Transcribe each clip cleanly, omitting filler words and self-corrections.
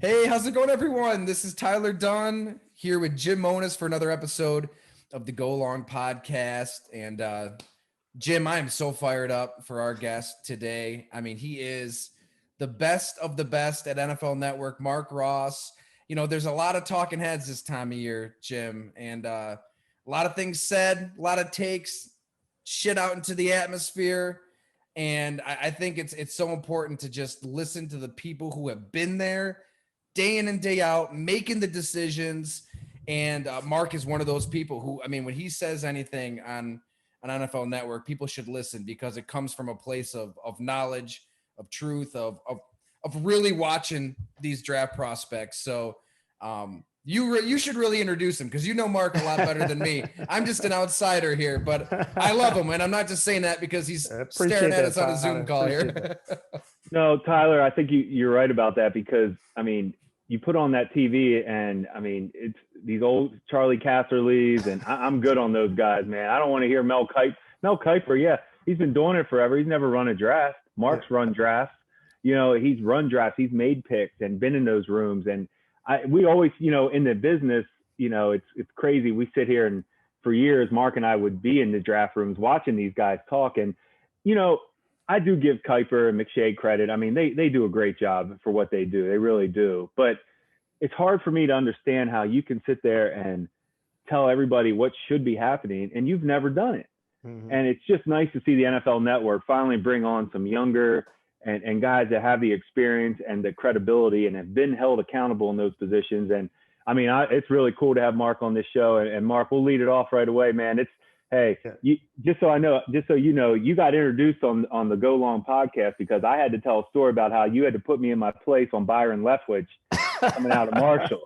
Hey, how's it going, everyone? This is Tyler Dunn here with Jim Monas for another episode of the Go Long podcast. And Jim, I am so fired up for our guest today. I mean, he is the best of the best at NFL Network, Marc Ross. You know, there's a lot of talking heads this time of year, Jim, and a lot of things said, a lot of takes, shit out into the atmosphere. And I think it's so important to just listen to the people who have been there day in and day out, making the decisions. And Marc is one of those people who, I mean, when he says anything on NFL Network, people should listen because it comes from a place of knowledge, of truth, of really watching these draft prospects. So you should really introduce him because you know Marc a lot better than me. I'm just an outsider here, but I love him, and I'm not just saying that because he's staring at us on a Zoom call here. No, Tyler, I think you're right about that because, I mean, you put on that TV and, I mean, it's these old Charlie Casserleys, and I'm good on those guys, man. I don't want to hear Mel Kiper, yeah, he's been doing it forever. He's never run a draft. Marc's run drafts. You know, he's run drafts. He's made picks and been in those rooms. And we always, you know, in the business, you know, it's crazy. We sit here and for years, Marc and I would be in the draft rooms watching these guys talk. And, you know, I do give Kiper and McShay credit. I mean, they do a great job for what they do. They really do. But it's hard for me to understand how you can sit there and tell everybody what should be happening, and you've never done it. Mm-hmm. And it's just nice to see the NFL Network finally bring on some younger and guys that have the experience and the credibility and have been held accountable in those positions. And I mean, it's really cool to have Marc on this show. And Marc, we'll lead it off right away, man. Hey, just so you know, you got introduced on the Go Long podcast because I had to tell a story about how you had to put me in my place on Byron Leftwich coming out of Marshall.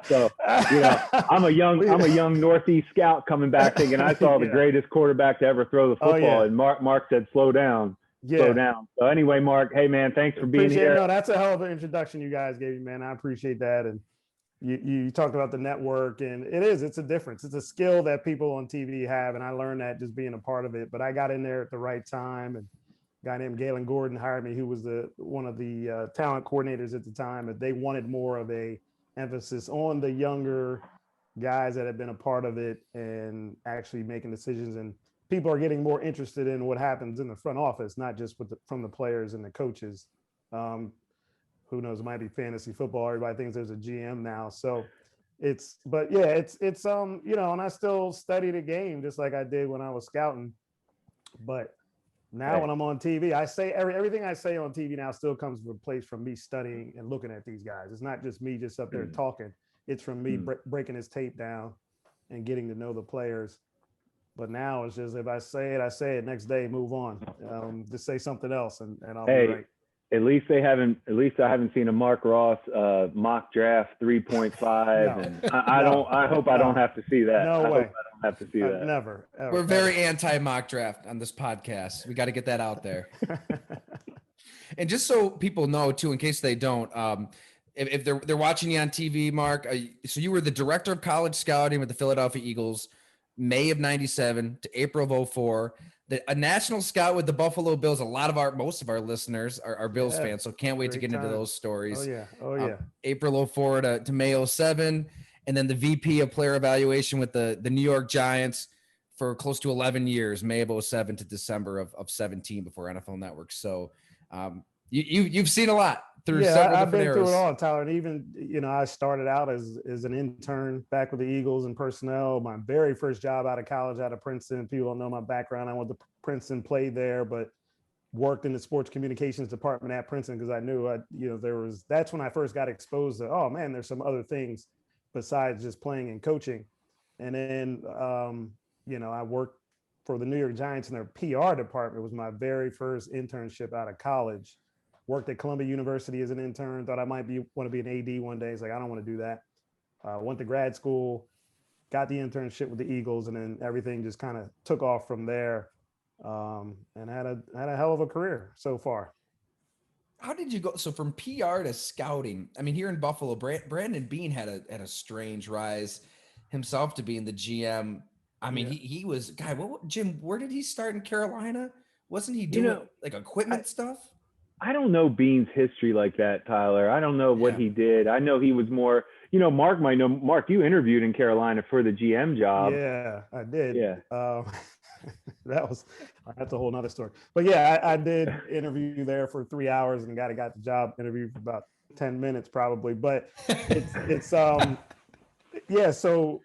So, you know, I'm a young Northeast scout coming back thinking I saw the greatest quarterback to ever throw the football. And Marc said, slow down. Slow down. So anyway, Marc, hey, man, thanks for being here. No, that's a hell of an introduction you guys gave me, man. I appreciate that. And you talked about the network, and it's a difference. It's a skill that people on TV have, and I learned that just being a part of it. But I got in there at the right time, and a guy named Galen Gordon hired me, who was one of the talent coordinators at the time, and they wanted more of a emphasis on the younger guys that have been a part of it and actually making decisions. And people are getting more interested in what happens in the front office, not just from the players and the coaches. Who knows? It might be fantasy football. Everybody thinks there's a GM now. So it's you know, and I still study the game just like I did when I was scouting. But now when I'm on TV, I say everything I say on TV now still comes from a place from me studying and looking at these guys. It's not just me just up there talking. It's from me breaking his tape down and getting to know the players. But now it's just, if I say it, next day, move on. Just say something else and I'll be right. At least I haven't seen a Marc Ross mock draft 3.5. And I hope I don't have to see that. No way. I don't have to see that. Never. Ever, We're very anti mock draft on this podcast. We got to get that out there. And just so people know too, in case they don't, if they're watching you on TV, Marc, so you were the director of college scouting with the Philadelphia Eagles, May of 97 to April of 04. A national scout with the Buffalo Bills. Most of our listeners are Bills fans, so can't wait to get into those stories. Oh yeah. April 04 to May 07, and then the VP of player evaluation with the New York Giants for close to 11 years, May of 07 to December of 17 before NFL Network. So you've seen a lot through several I've been eras. through it all, Tyler. And even, you know, I started out as an intern back with the Eagles and personnel. My very first job out of college, out of Princeton. People don't know my background. I went to Princeton, played there, but worked in the sports communications department at Princeton because I knew that's when I first got exposed to, oh man, there's some other things besides just playing and coaching. And then, you know, I worked for the New York Giants in their PR department. It was my very first internship out of college. Worked at Columbia University as an intern, thought I might want to be an AD one day. It's like, I don't want to do that. Went to grad school, got the internship with the Eagles, and then everything just kind of took off from there. And had a hell of a career so far. How did you go? So from PR to scouting, I mean, here in Buffalo, Brandon Beane had a strange rise himself to being the GM. I mean, he was, Jim, where did he start in Carolina? Wasn't he doing like equipment stuff? I don't know Bean's history like that, Tyler. I don't know what he did. I know he was more, Mark might know. Mark, you interviewed in Carolina for the GM job. Yeah, I did. Yeah. That's a whole nother story. But yeah, I did interview there for 3 hours and got the job interview for about 10 minutes probably. But it's yeah. So,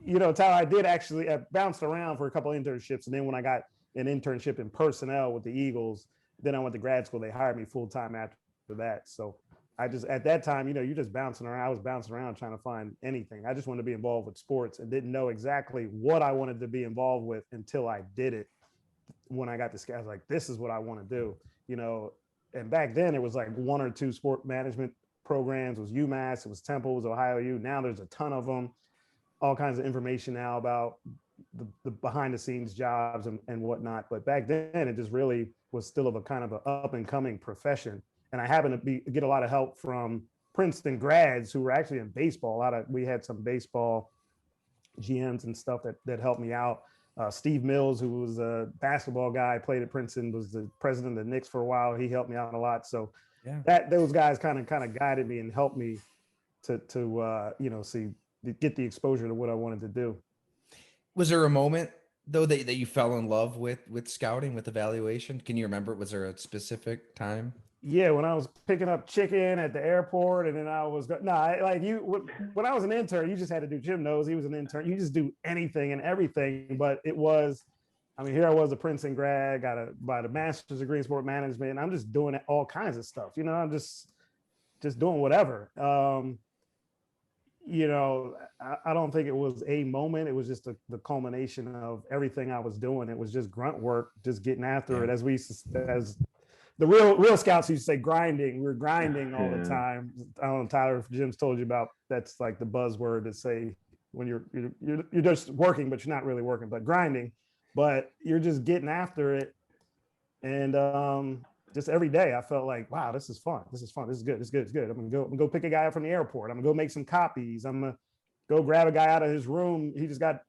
Tyler, I did actually bounced around for a couple of internships. And then when I got an internship in personnel with the Eagles, then I went to grad school. They hired me full time after that. So I just, at that time, you're just bouncing around. I was bouncing around trying to find anything. I just wanted to be involved with sports and didn't know exactly what I wanted to be involved with until I did it. When I got this, I was like, this is what I want to do, and back then it was like 1 or 2 sport management programs. It was UMass, it was Temple, it was Ohio U. Now there's a ton of them, all kinds of information now about the behind the scenes jobs and whatnot. But back then it just really was still of a kind of an up and coming profession. And I happened to get a lot of help from Princeton grads who were actually in baseball. We had some baseball GMs and stuff that helped me out. Steve Mills, who was a basketball guy, played at Princeton, was the president of the Knicks for a while. He helped me out a lot. So those guys kind of guided me and helped me to get the exposure to what I wanted to do. Was there a moment though that you fell in love with scouting, with evaluation? Can you remember? Was there a specific time? Yeah, when I was picking up chicken at the airport, and then I was when I was an intern, you just had to do. Jim knows he was an intern. You just do anything and everything. But it was, here I was, a Princeton grad, got a master's degree in sport management, and I'm just doing all kinds of stuff. I'm just doing whatever. I don't think it was a moment. It was just the culmination of everything I was doing. It was just grunt work, just getting after it. As the real scouts used to say, grinding. We're grinding all the time. I don't know, Tyler, if Jim's told you about, that's like the buzzword to say when you're just working, but you're not really working, but grinding. But you're just getting after it. And just every day I felt like, wow, this is fun. This is fun. This is good. It's good. It's good. I'm gonna go pick a guy up from the airport. I'm gonna go make some copies. I'm gonna go grab a guy out of his room. He just got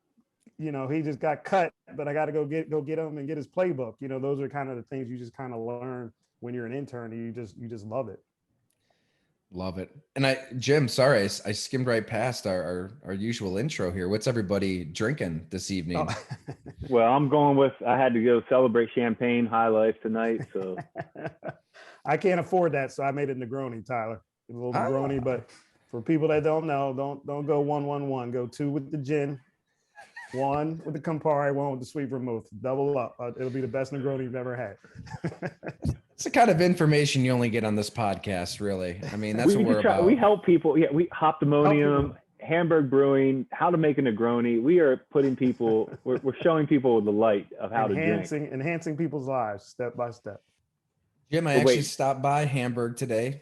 cut, but I got to go get him and get his playbook. Those are kind of the things you just kind of learn when you're an intern. And you just love it. Love it. And Jim, sorry, I skimmed right past our usual intro here. What's everybody drinking this evening? Oh. Well, I'm going with, I had to go celebrate champagne high life tonight. So I can't afford that. So I made a Negroni, Tyler, a little Negroni, but for people that don't know, don't go 1-1-1, go 2 with the gin, 1 with the Campari, 1 with the sweet vermouth. Double up. It'll be the best Negroni you've ever had. It's the kind of information you only get on this podcast, really. That's what we're about. We help people. Yeah, we Hoptimonium, Hamburg Brewing, how to make a Negroni. We are putting people, we're showing people the light of how to drink. Enhancing people's lives step by step. Jim, I actually stopped by Hamburg today.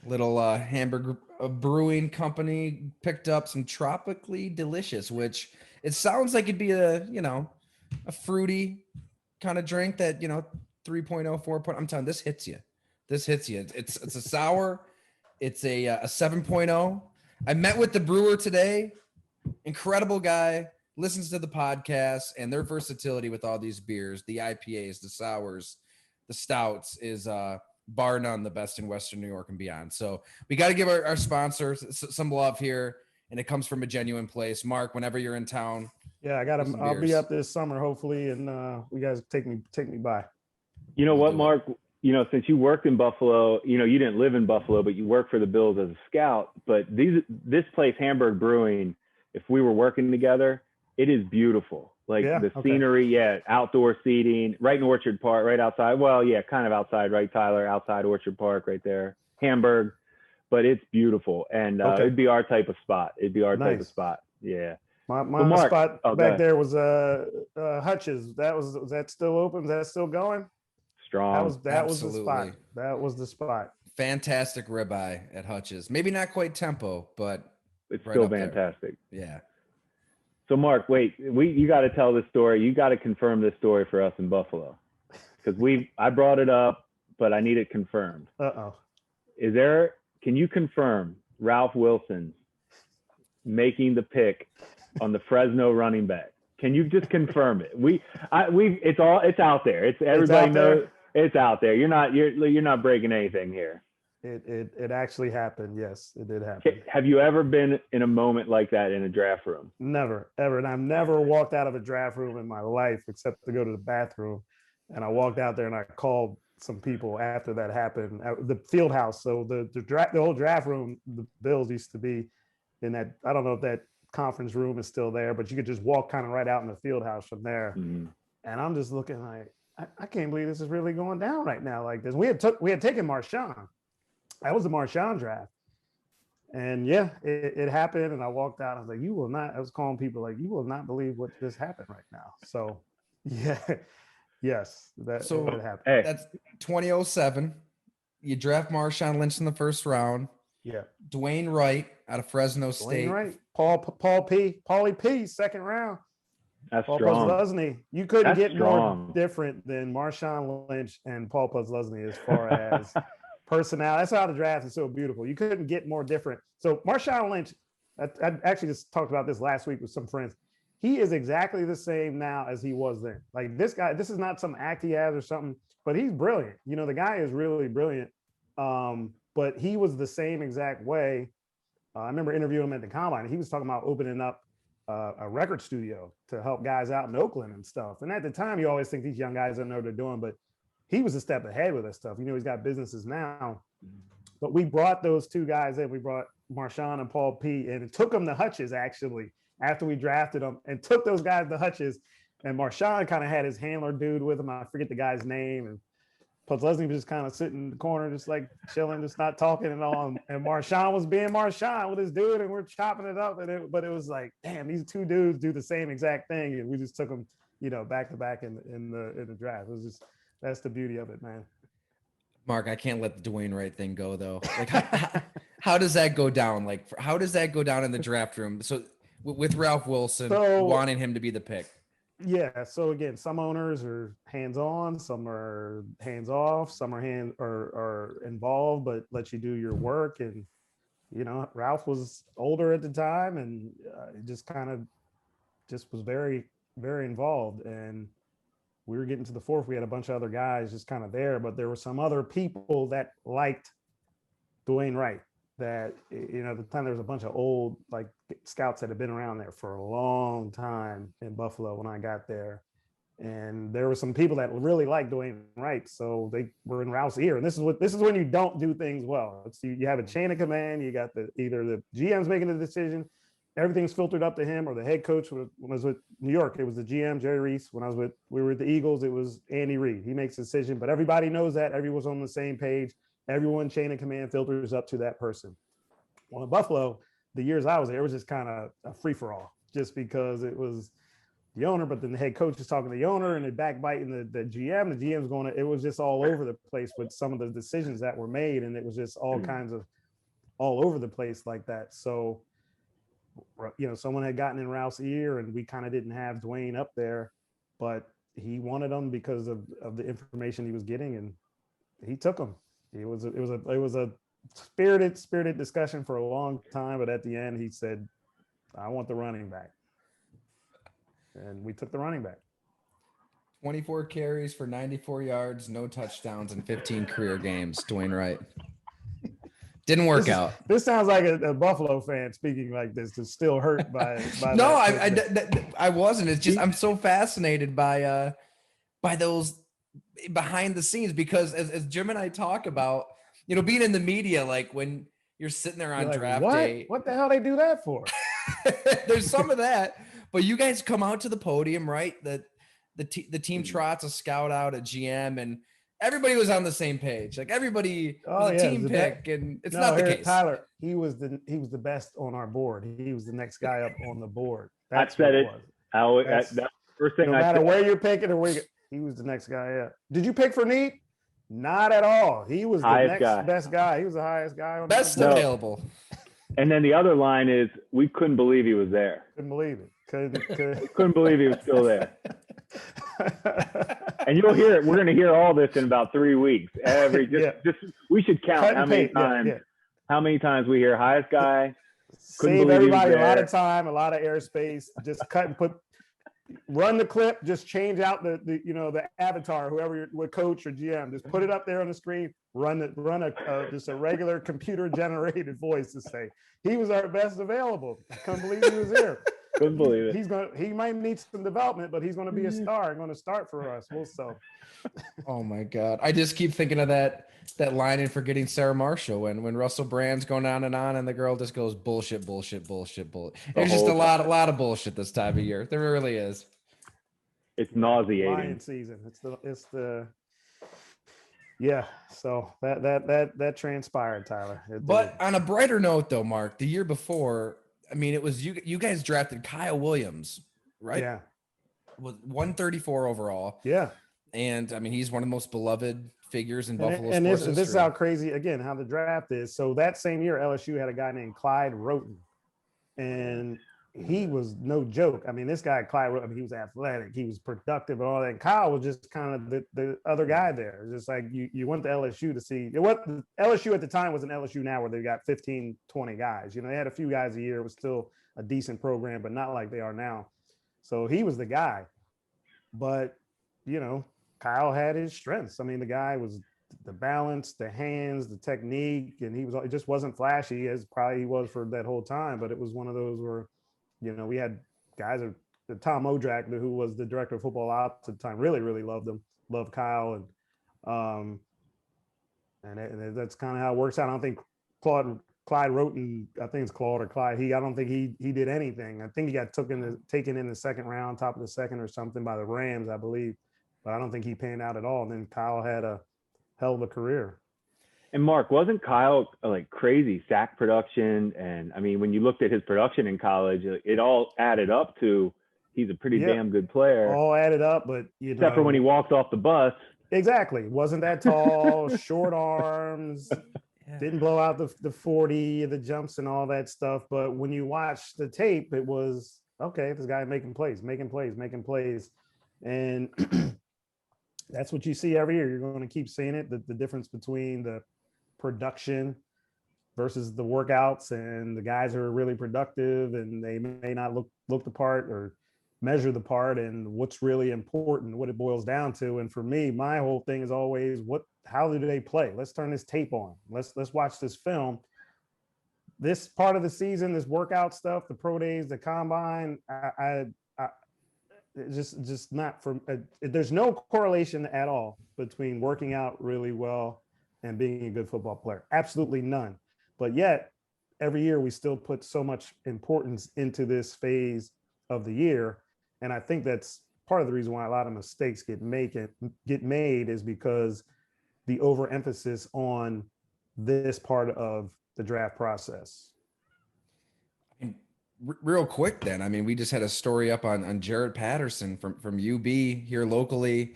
Little Hamburg brewing company picked up some Tropically Delicious, which it sounds like it'd be a fruity kind of drink that, 3.0, 4.0. I'm telling you, this hits you. It's a sour. It's a 7.0. I met with the brewer today. Incredible guy. Listens to the podcast, and their versatility with all these beers, the IPAs, the sours, the stouts, is bar none the best in Western New York and beyond. So we got to give our sponsors some love here, and it comes from a genuine place. Mark, whenever you're in town. Yeah, I'll be up this summer, hopefully, and you guys take me by. You know what, Mark? Since you worked in Buffalo, you didn't live in Buffalo, but you worked for the Bills as a scout. But this place, Hamburg Brewing, if we were working together, it is beautiful. Like scenery, outdoor seating, right in Orchard Park, right outside. Well, yeah, kind of outside, right, Tyler? Outside Orchard Park, right there, Hamburg. But it's beautiful, and it'd be our type of spot. Type of spot. Yeah. My Mark, spot back there was Hutch's. Was that still open? Is that still going? Strong. That was the spot. That was the spot. Fantastic ribeye at Hutch's. Maybe not quite tempo, but it's still fantastic. There. Yeah. So Mark, wait, you got to tell this story. You got to confirm this story for us in Buffalo, because I brought it up, but I need it confirmed. Can you confirm Ralph Wilson's making the pick on the Fresno running back? Can you just confirm it? It's out there. Everybody knows. It's out there. You're not breaking anything here. It actually happened. Yes, it did happen. Have you ever been in a moment like that in a draft room? Never, ever. And I've never walked out of a draft room in my life except to go to the bathroom. And I walked out there and I called some people after that happened at the field house. So the whole draft room, the Bills used to be in that. I don't know if that conference room is still there, but you could just walk kind of right out in the field house from there. Mm-hmm. And I'm just looking like, I can't believe this is really going down right now like this. We had taken Marshawn. That was the Marshawn draft. And yeah, it happened. And I walked out. I was like, you will not. I was calling people like, you will not believe what just happened right now. So yeah, yes, that happened. Hey. That's 2007. You draft Marshawn Lynch in the first round. Yeah. Dwayne Wright out of Fresno State. Right. Paulie P, second round. That's Paul strong. Puzzlesny. You couldn't get more different than Marshawn Lynch and Paul Puzzlesny as far as personality. That's how the draft is so beautiful. You couldn't get more different. So Marshawn Lynch, I actually just talked about this last week with some friends. He is exactly the same now as he was then. Like this guy, this is not some act he has or something, but he's brilliant. You know, the guy is really brilliant. But he was the same exact way. I remember interviewing him at the Combine. He was talking about opening up a record studio to help guys out in Oakland and stuff. And at the time, you always think these young guys don't know what they're doing, but he was a step ahead with that stuff. You know, he's got businesses now. But we brought those two guys in. We brought Marshawn and Paul P. and it took them to Hutch's, actually, after we drafted them, and took those guys to Hutch's. And Marshawn kind of had his handler dude with him. I forget the guy's name. And Puzzlesny was just kind of sitting in the corner, just like chilling, just not talking at all. And Marshawn was being Marshawn with his dude, and we're chopping it up. But it was like, damn, these two dudes do the same exact thing, and we just took them, you know, back to back in the draft. It was just, that's the beauty of it, man. Mark, I can't let the Dwayne Wright thing go though. Like, how does that go down? Like, how does that go down in the draft room? So with Ralph Wilson wanting him to be the pick. Yeah. So again, some owners are hands-on, some are hands-off, some are involved, but let you do your work. And, you know, Ralph was older at the time and just was very, very involved. And we were getting to the fourth. We had a bunch of other guys just kind of there, but there were some other people that liked Dwayne Wright. That, you know, at the time there was a bunch of old like scouts that had been around there for a long time in Buffalo when I got there. And there were some people that really liked Dwayne Wright. So they were in Ralph's ear. And this is when you don't do things well. It's, you have a chain of command. You got either the GM's making the decision, everything's filtered up to him, or the head coach. When I was with New York, it was the GM, Jerry Reese. When we were at the Eagles, it was Andy Reid. He makes a decision, but everybody knows that. Everyone's on the same page. Everyone chain of command filters up to that person. Well, in Buffalo, the years I was there, it was just kind of a free-for-all, just because it was the owner, but then the head coach is talking to the owner and they backbiting the GM. The GM's going to, it was just all over the place with some of the decisions that were made. And it was just all kinds of all over the place like that. So, you know, someone had gotten in Ralph's ear and we kind of didn't have Dwayne up there, but he wanted him because of the information he was getting, and he took him. It was a spirited discussion for a long time, but at the end he said, I want the running back. And we took the running back. 24 carries for 94 yards, no touchdowns in 15 career games. Dwayne Wright. Didn't work out. This sounds like a Buffalo fan speaking like this, is still hurt by no, I wasn't. It's just I'm so fascinated by those behind the scenes, because as Jim and I talk about, you know, being in the media, like when you're sitting there on draft day. What the hell they do that for? There's some of that, but you guys come out to the podium, right? The team trots a scout out at GM, and everybody was on the same page. Like everybody was a team pick, and it's not the case. Tyler, he was the best on our board. He was the next guy up on the board. That's I said it. That's the first thing. No matter where you're picking or where he was the next guy up. Did you pick for Neat? Not at all. He was the best guy. He was the highest guy on best available. And then the other line is, we couldn't believe he was there. Couldn't believe it. Couldn't believe he was still there. And you'll hear it. We're going to hear all this in about 3 weeks. We should count how many times. How many times we hear highest guy. Save everybody a lot of time, a lot of airspace. Just cut and put run the clip, just change out the avatar, whoever would coach or GM, just put it up there on the screen, run just a regular computer generated voice to say he was our best available. I couldn't believe he was here. Couldn't believe it. He might need some development, but he's going to be a star and going to start for us. Oh my God. I just keep thinking of that line in Forgetting Sarah Marshall when Russell Brand's going on and the girl just goes bullshit. There's just a lot of bullshit this time of year. There really is. It's nauseating. Lion season. Yeah. So that transpired, Tyler. But on a brighter note though, Mark, the year before, I mean, it was you guys drafted Kyle Williams, right? Yeah. With 134 overall. Yeah. And I mean, he's one of the most beloved figures in Buffalo and sports this is how crazy, again, how the draft is. So that same year, LSU had a guy named Clyde Roten, and he was no joke. I mean, this guy, Clyde Roten, he was athletic, he was productive and all that. And Kyle was just kind of the other guy there. Just like you went to LSU to see what LSU at the time was an LSU now where they got 15, 20 guys. You know, they had a few guys a year. It was still a decent program, but not like they are now. So he was the guy. But, you know, Kyle had his strengths. I mean, the guy was the balance, the hands, the technique, and it just wasn't flashy as probably he was for that whole time. But it was one of those where, you know, we had guys, Tom Odrak, who was the director of football ops at the time, really, really loved Kyle. And that's kind of how it works out. I don't think Clyde Roten, I think it's Claude or Clyde. I don't think he did anything. I think he got taken in the second round, top of the second or something by the Rams, I believe. But I don't think he panned out at all. And then Kyle had a hell of a career. And Mark, wasn't Kyle like crazy sack production? And I mean, when you looked at his production in college, it all added up to he's a pretty damn good player. All added up, but except for when he walked off the bus. Exactly. Wasn't that tall, short arms, didn't blow out the 40, the jumps and all that stuff. But when you watch the tape, it was, okay, this guy making plays. And that's what you see every year. You're going to keep seeing it, the difference between the production versus the workouts, and the guys who are really productive and they may not look the part or measure the part, and what's really important, what it boils down to. And for me, my whole thing is always how do they play? Let's turn this tape on. Let's watch this film. This part of the season, this workout stuff, the pro days, the combine, just not for there's no correlation at all between working out really well and being a good football player. Absolutely none. But yet every year we still put so much importance into this phase of the year. And I think that's part of the reason why a lot of mistakes get made is because the overemphasis on this part of the draft process. Real quick then, I mean, we just had a story up on Jared Patterson from UB here locally.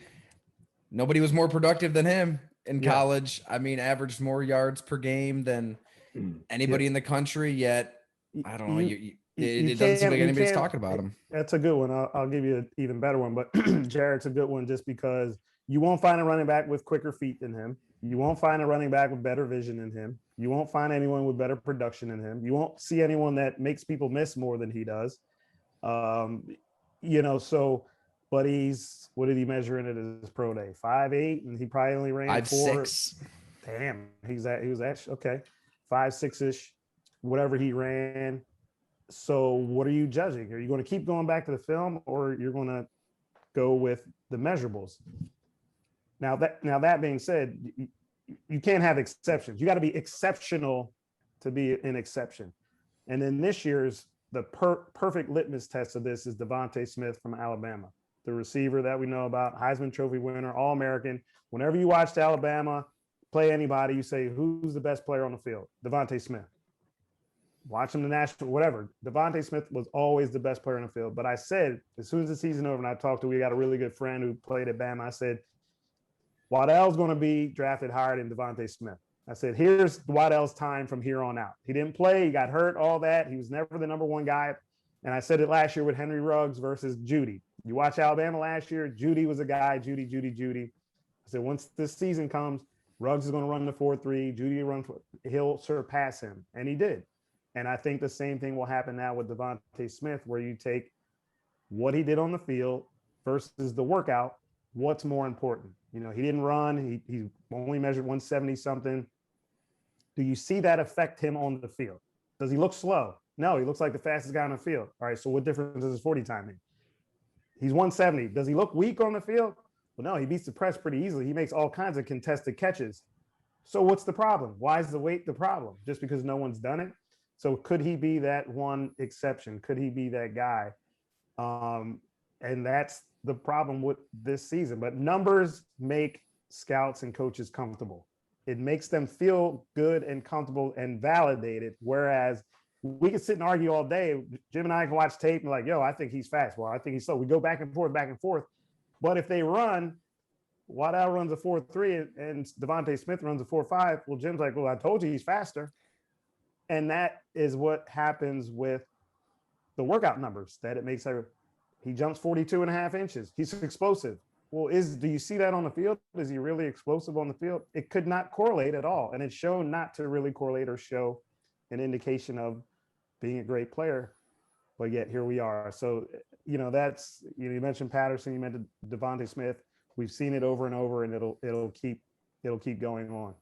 Nobody was more productive than him in college. I mean, averaged more yards per game than anybody in the country, yet I don't know. It doesn't seem like anybody's talking about him. That's a good one. I'll give you an even better one, but Jared's a good one just because you won't find a running back with quicker feet than him. You won't find a running back with better vision than him. You won't find anyone with better production than him. You won't see anyone that makes people miss more than he does. But what did he measure in at his pro day? 5'8", and he probably only ran 5'6". Damn, he was actually okay, 5'6"-ish, whatever he ran. So what are you judging? Are you going to keep going back to the film, or you're going to go with the measurables? Now that being said, you can't have exceptions. You got to be exceptional to be an exception. And then this year's the perfect litmus test of this is Devontae Smith from Alabama, the receiver that we know about, Heisman Trophy winner, All-American. Whenever you watched Alabama play anybody, you say, who's the best player on the field? Devontae Smith. Watch him the national, whatever. Devontae Smith was always the best player on the field. But I said, as soon as the season over, and we got a really good friend who played at Bama, I said, Waddell's going to be drafted higher than Devontae Smith. I said, here's Waddell's time from here on out. He didn't play. He got hurt, all that. He was never the number one guy. And I said it last year with Henry Ruggs versus Judy. You watch Alabama last year, Judy was a guy, Judy. I said, once this season comes, Ruggs is going to run the 4.3. He'll surpass him. And he did. And I think the same thing will happen now with Devontae Smith, where you take what he did on the field versus the workout. What's more important? You know, he didn't run. He only measured 170 something. Do you see that affect him on the field? Does he look slow? No, he looks like the fastest guy on the field. All right, so what difference does his 40 time make? He's 170. Does he look weak on the field? Well, no, he beats the press pretty easily. He makes all kinds of contested catches. So what's the problem? Why is the weight the problem? Just because no one's done it? So could he be that one exception? Could he be that guy? And that's the problem with this season. But numbers make scouts and coaches comfortable. It makes them feel good and comfortable and validated. Whereas we can sit and argue all day. Jim and I can watch tape and like, yo, I think he's fast. Well, I think he's slow. We go back and forth, back and forth. But if they run, Waddell runs a 4.3 and Devontae Smith runs a 4.5. Well, Jim's like, well, I told you he's faster. And that is what happens with the workout numbers, that it makes he jumps 42 and a half inches. He's explosive. Well, do you see that on the field? Is he really explosive on the field? It could not correlate at all. And it's shown not to really correlate or show an indication of being a great player. But yet here we are. So, you know, that's, you know, you mentioned Patterson, you mentioned Devontae Smith. We've seen it over and over, and it'll keep going on.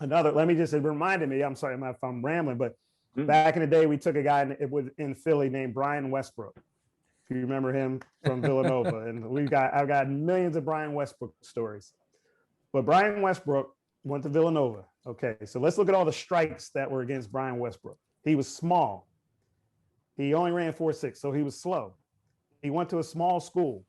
It reminded me, I'm sorry if I'm rambling, but back in the day, we took a guy in Philly named Brian Westbrook. If you remember him from Villanova, and I've got millions of Brian Westbrook stories. But Brian Westbrook went to Villanova. Okay, so let's look at all the strikes that were against Brian Westbrook. He was small. He only ran 4.6, so he was slow. He went to a small school.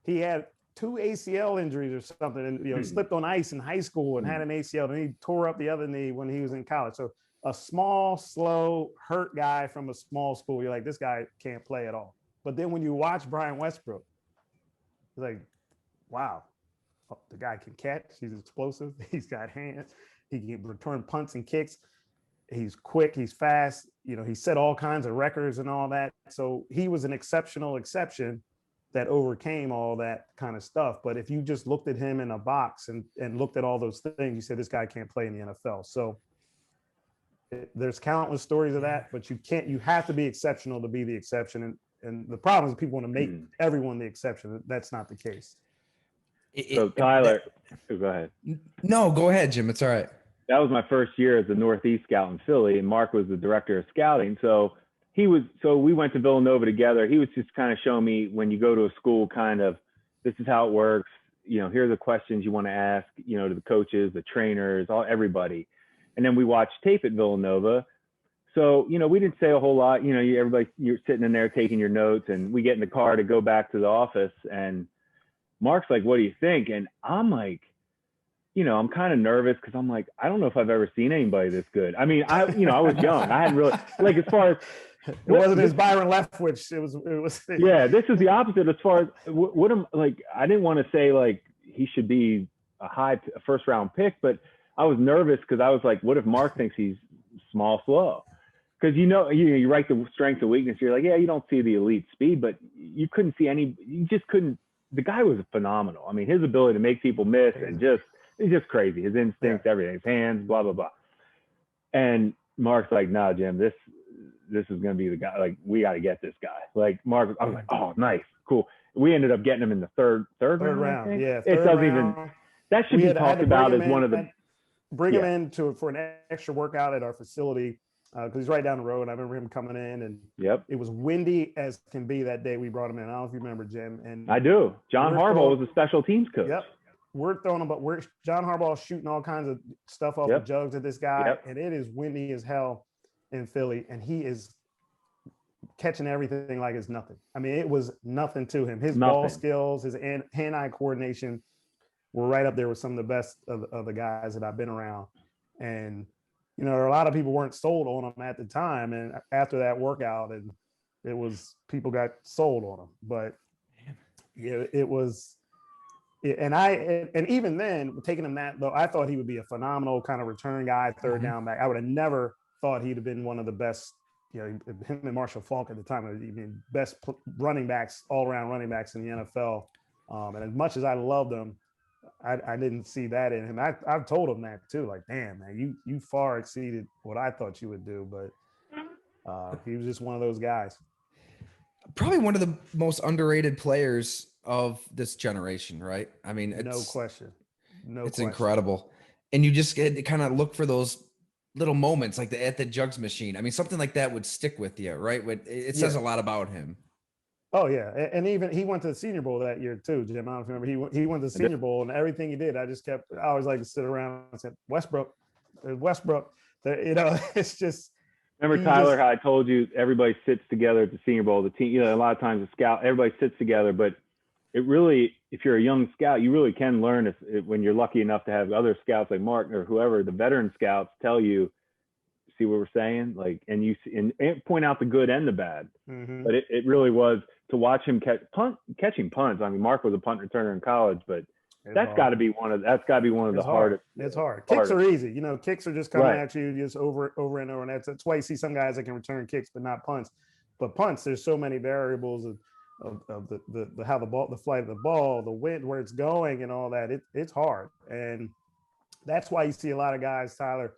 He had 2 ACL injuries or something, and he slipped on ice in high school and had an ACL, and he tore up the other knee when he was in college. So a small, slow, hurt guy from a small school, you're like, this guy can't play at all. But then when you watch Brian Westbrook, it's like, wow, the guy can catch. He's explosive. He's got hands. He can return punts and kicks. He's quick. He's fast. You know, he set all kinds of records and all that. So he was an exceptional exception that overcame all that kind of stuff. But if you just looked at him in a box and looked at all those things, you said, this guy can't play in the NFL. So there's countless stories of that, but you have to be exceptional to be the exception. And the problem is people want to make everyone the exception. That's not the case. So Tyler, go ahead. No, go ahead, Jim. It's all right. That was my first year as the Northeast scout in Philly, and Mark was the director of scouting. So we went to Villanova together. He was just kind of showing me, when you go to a school, kind of, this is how it works. You know, here are the questions you want to ask, you know, to the coaches, the trainers, everybody. And then we watched tape at Villanova. So, you know, we didn't say a whole lot. You know, you're sitting in there taking your notes, and we get in the car to go back to the office, and Mark's like, what do you think? And I'm like, you know, I'm kind of nervous because I'm like, I don't know if I've ever seen anybody this good. I mean, I was young. I hadn't really, like, as far as, it wasn't his Byron Leftwich. It was. Yeah, this is the opposite as far as what I'm like. I didn't want to say like he should be a first round pick, but I was nervous because I was like, what if Mark thinks he's small, slow? Because you write the strength and weakness. You're like, yeah, you don't see the elite speed, but you couldn't see any. You just couldn't. The guy was phenomenal. I mean, his ability to make people miss and he's just crazy. His instincts, everything, his hands, blah blah blah. And Mark's like, no, Jim, this is going to be the guy. Like, we got to get this guy. Like, Mark, I was like, oh, nice, cool. We ended up getting him in the third round. Yeah, it doesn't even. That should be talked about as one of the. Bring him in for an extra workout at our facility because he's right down the road. I remember him coming in, and it was windy as can be that day we brought him in. I don't know if you remember, Jim. And I do. John Harbaugh was a special teams coach. Yep. We're throwing him, but John Harbaugh shooting all kinds of stuff off the jugs at this guy, and it is windy as hell in Philly, and he is catching everything like it's nothing. I mean, it was nothing to him. His ball skills, his hand-eye coordination were right up there with some of the best of the guys that I've been around. And, you know, a lot of people weren't sold on him at the time. And after that workout, and people got sold on him. But yeah, it was, and even then, taking him that, though, I thought he would be a phenomenal kind of return guy, third down back. I would have never thought he'd have been one of the best, you know, him and Marshall Faulk at the time, best running backs, all-around running backs in the NFL. And as much as I loved him, I didn't see that in him. I've told him that too. Like, damn, man, you far exceeded what I thought you would do. But he was just one of those guys. Probably one of the most underrated players of this generation, right? I mean, No question. No it's question. incredible. And you just get to kind of look for those little moments like at the jugs machine. I mean, something like that would stick with you, right? It says Yeah. a lot about him. Oh yeah, and even he went to the Senior Bowl that year too, Jim. I don't know if you remember. He went to the Senior Bowl, and everything he did, I always like to sit around and say, Westbrook, Westbrook. You know, it's just. Remember, Tyler, how I told you everybody sits together at the Senior Bowl. The team, you know, a lot of times the scout, everybody sits together, but it really, if you're a young scout, you really can learn if when you're lucky enough to have other scouts like Mark or whoever, the veteran scouts tell you, see what we're saying? Like, and you see, and point out the good and the bad. Mm-hmm. But it really was to watch him catching punts. I mean, Mark was a punt returner in college, but that's got to be one of the hardest. It's hard. Kicks are easy. You know, kicks are just coming at you just over and over. And that's why you see some guys that can return kicks, but not punts. But punts, there's so many variables of the how the flight of the ball, the wind, where it's going, and all that. It's hard, and that's why you see a lot of guys, Tyler,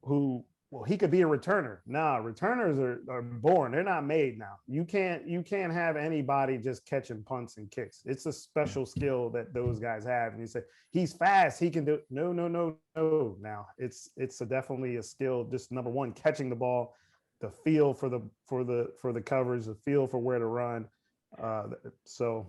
who. Well, he could be a returner. Nah, returners are born. They're not made now. You can't have anybody just catching punts and kicks. It's a special skill that those guys have. And you say he's fast, he can do it. No. Now it's definitely a skill. Just number one, catching the ball, the feel for the coverage, the feel for where to run. So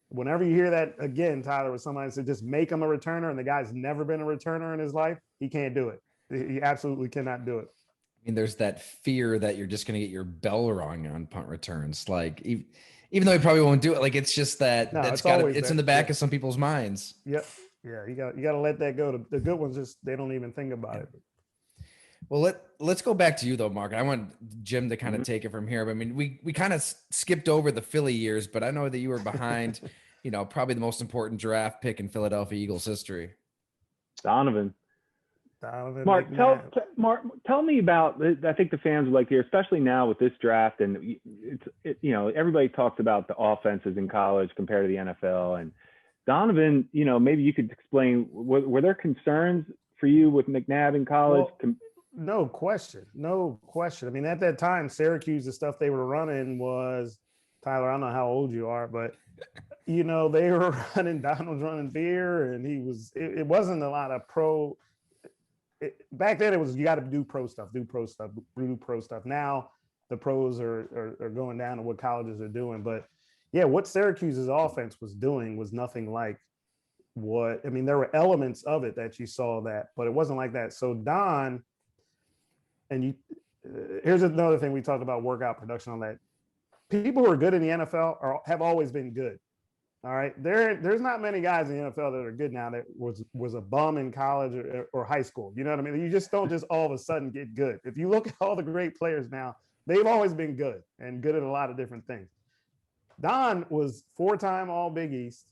whenever you hear that again, Tyler, with somebody said just make him a returner, and the guy's never been a returner in his life, he can't do it. He absolutely cannot do it. I mean, there's that fear that you're just going to get your bell rung on punt returns. Like, even though he probably won't do it, like it's just that it's in the back of some people's minds. Yep. Yeah. You got to let that go. The good ones just, they don't even think about it. Well, let's go back to you though, Mark. I want Jim to kind of take it from here. But I mean, we kind of skipped over the Philly years, but I know that you were behind, probably the most important draft pick in Philadelphia Eagles history. Donovan, Mark, tell me about. I think the fans would like to hear, especially now with this draft, and everybody talks about the offenses in college compared to the NFL. And Donovan, maybe you could explain. Were there concerns for you with McNabb in college? Well, no question. I mean, at that time, Syracuse, the stuff they were running was, Tyler, I don't know how old you are, but they were running. Don was running beer, and it wasn't a lot of pro. Back then it was, you got to do pro stuff. Now the pros are going down to what colleges are doing. But yeah, what Syracuse's offense was doing was nothing like there were elements of it that you saw that, but it wasn't like that. So Don, and here's another thing we talked about, workout production, on that. People who are good in the NFL have always been good. All right. There's not many guys in the NFL that are good now that was a bum in college or high school. You know what I mean? You just don't just all of a sudden get good. If you look at all the great players now, they've always been good and good at a lot of different things. Don was 4-time All Big East,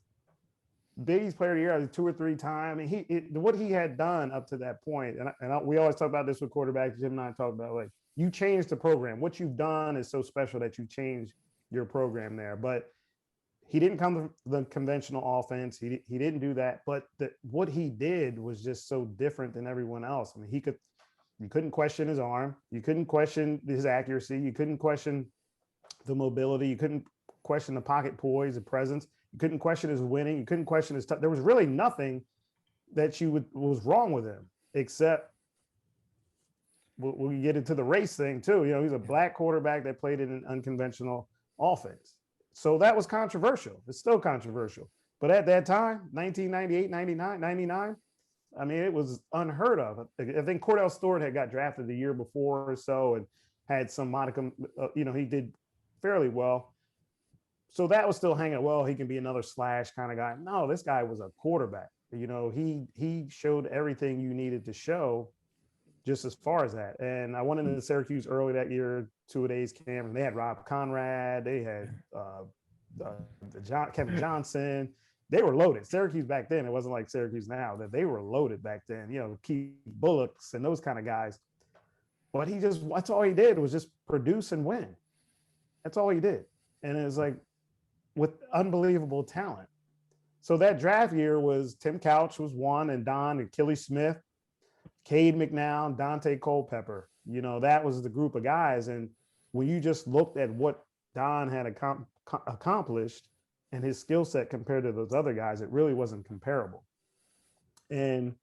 Big East Player of the Year 2 or 3 times. I mean, what he had done up to that point, and we always talk about this with quarterbacks. Jim and I talk about, like, you change the program. What you've done is so special that you change your program there. But he didn't come to the conventional offense. He didn't do that. But what he did was just so different than everyone else. I mean, you couldn't question his arm. You couldn't question his accuracy. You couldn't question the mobility. You couldn't question the pocket poise, the presence. You couldn't question his winning. You couldn't question his there was really nothing that was wrong with him, except we'll get into the race thing too. He's a black quarterback that played in an unconventional offense. So that was controversial. It's still controversial. But at that time, 1998, 99, I mean, it was unheard of. I think Cordell Stewart had got drafted the year before or so and had some modicum, he did fairly well. So that was still hanging, well, he can be another slash kind of guy. No, this guy was a quarterback. He showed everything you needed to show just as far as that. And I went into Syracuse early that year, 2-a-days camp, and they had Rob Conrad, they had Kevin Johnson. They were loaded. Syracuse back then, it wasn't like Syracuse now, that they were loaded back then, Keith Bullocks and those kind of guys. But that's all he did was just produce and win. That's all he did. And it was like, with unbelievable talent. So that draft year was Tim Couch was one, and Don and Killy Smith, Cade McNown, Dante Culpepper. That was the group of guys. And when you just looked at what Don was doing, and what he was doing, it was like, wow, this guy is Don had accomplished and his skill set compared to those other guys, it really wasn't comparable. And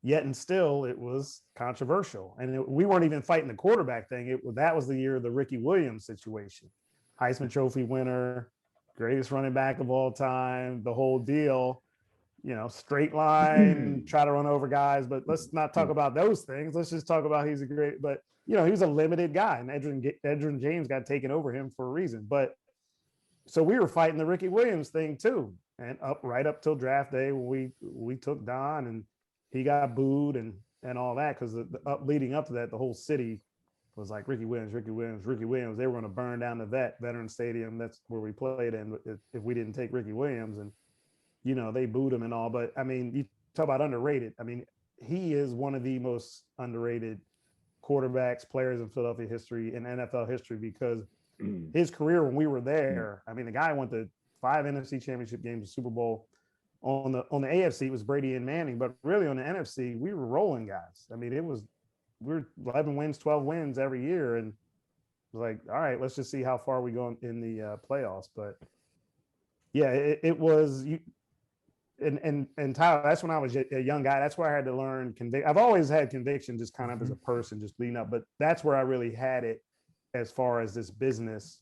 yet and still, it was controversial. And we weren't even fighting the quarterback thing. That was the year of the Ricky Williams situation. Heisman Trophy winner, greatest running back of all time, the whole deal. Straight line, try to run over guys, but let's not talk about those things. Let's just talk about he's a great, but he was a limited guy, and Edgerrin James got taken over him for a reason. But so we were fighting the Ricky Williams thing too, and right up till draft day when we took Don and he got booed and all that, because leading up to that, the whole city was like Ricky Williams. They were going to burn down the Veteran Stadium. That's where we played in if we didn't take Ricky Williams. And they booed him and all, but I mean, you talk about underrated. I mean, he is one of the most underrated quarterbacks, players in Philadelphia history and NFL history, because his career when we were there, I mean, the guy went to 5 NFC championship games, a Super Bowl. On the AFC, it was Brady and Manning, but really on the NFC, we were rolling guys. I mean, we were 11 wins, 12 wins every year. And it was like, all right, let's just see how far we go in the playoffs. But yeah, it was you. And Tyler, that's when I was a young guy. That's where I had to learn I've always had conviction, just kind of as a person, just leading up. But that's where I really had it as far as this business,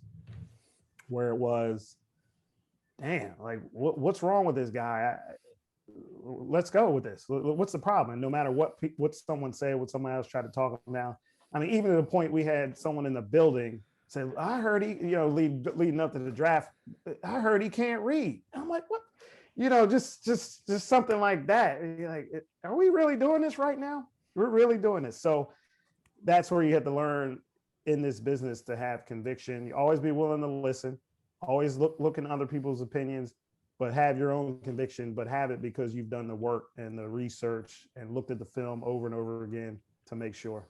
where it was, damn, like what's wrong with this guy? Let's go with this. What's the problem? And no matter what someone say, what someone else tried to talk him down. I mean, even to the point we had someone in the building say, I heard he, leading up to the draft, I heard he can't read. I'm like, what? Just something like that. You're like, are we really doing this right now? We're really doing this. So that's where you have to learn in this business to have conviction. You always be willing to listen, always look in other people's opinions, but have your own conviction, but have it because you've done the work and the research and looked at the film over and over again to make sure.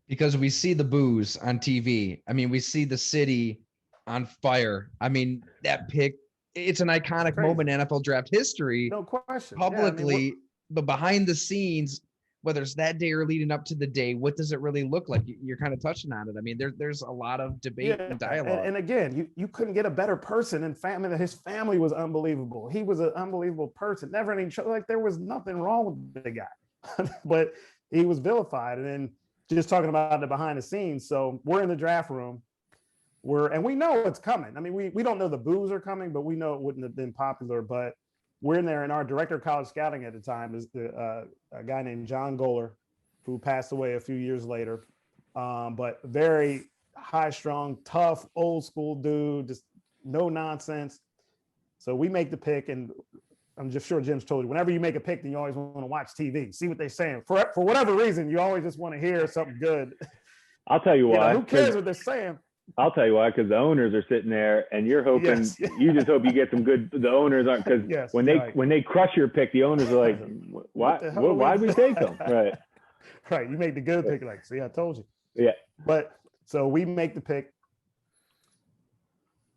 Because we see the boos on TV. I mean, we see the city on fire. I mean, that pick, it's an iconic moment in NFL draft history. No question. Publicly, but behind the scenes, whether it's that day or leading up to the day, what does it really look like? You're kind of touching on it. I mean, there's a lot of debate and dialogue. And again, you couldn't get a better person, and family. His family was unbelievable. He was an unbelievable person. Never any like there was nothing wrong with the guy, but he was vilified. And then just talking about the behind the scenes. So we're in the draft room. And we know it's coming. I mean, we don't know the boos are coming, but we know it wouldn't have been popular. But we're in there, and our director of college scouting at the time is a guy named John Goller, who passed away a few years later. But very high-strung, tough, old-school dude, just no nonsense. So we make the pick, and I'm just sure Jim's told you, whenever you make a pick, then you always want to watch TV, see what they're saying. For whatever reason, you always just want to hear something good. I'll tell you why. Who cares what they're saying? I'll tell you why, because the owners are sitting there, and you're hoping you just hope you get some good. The owners aren't, because when they crush your pick, the owners are like, why'd we take them? Right. Right. You make the good pick, like, see, I told you. Yeah. But so we make the pick.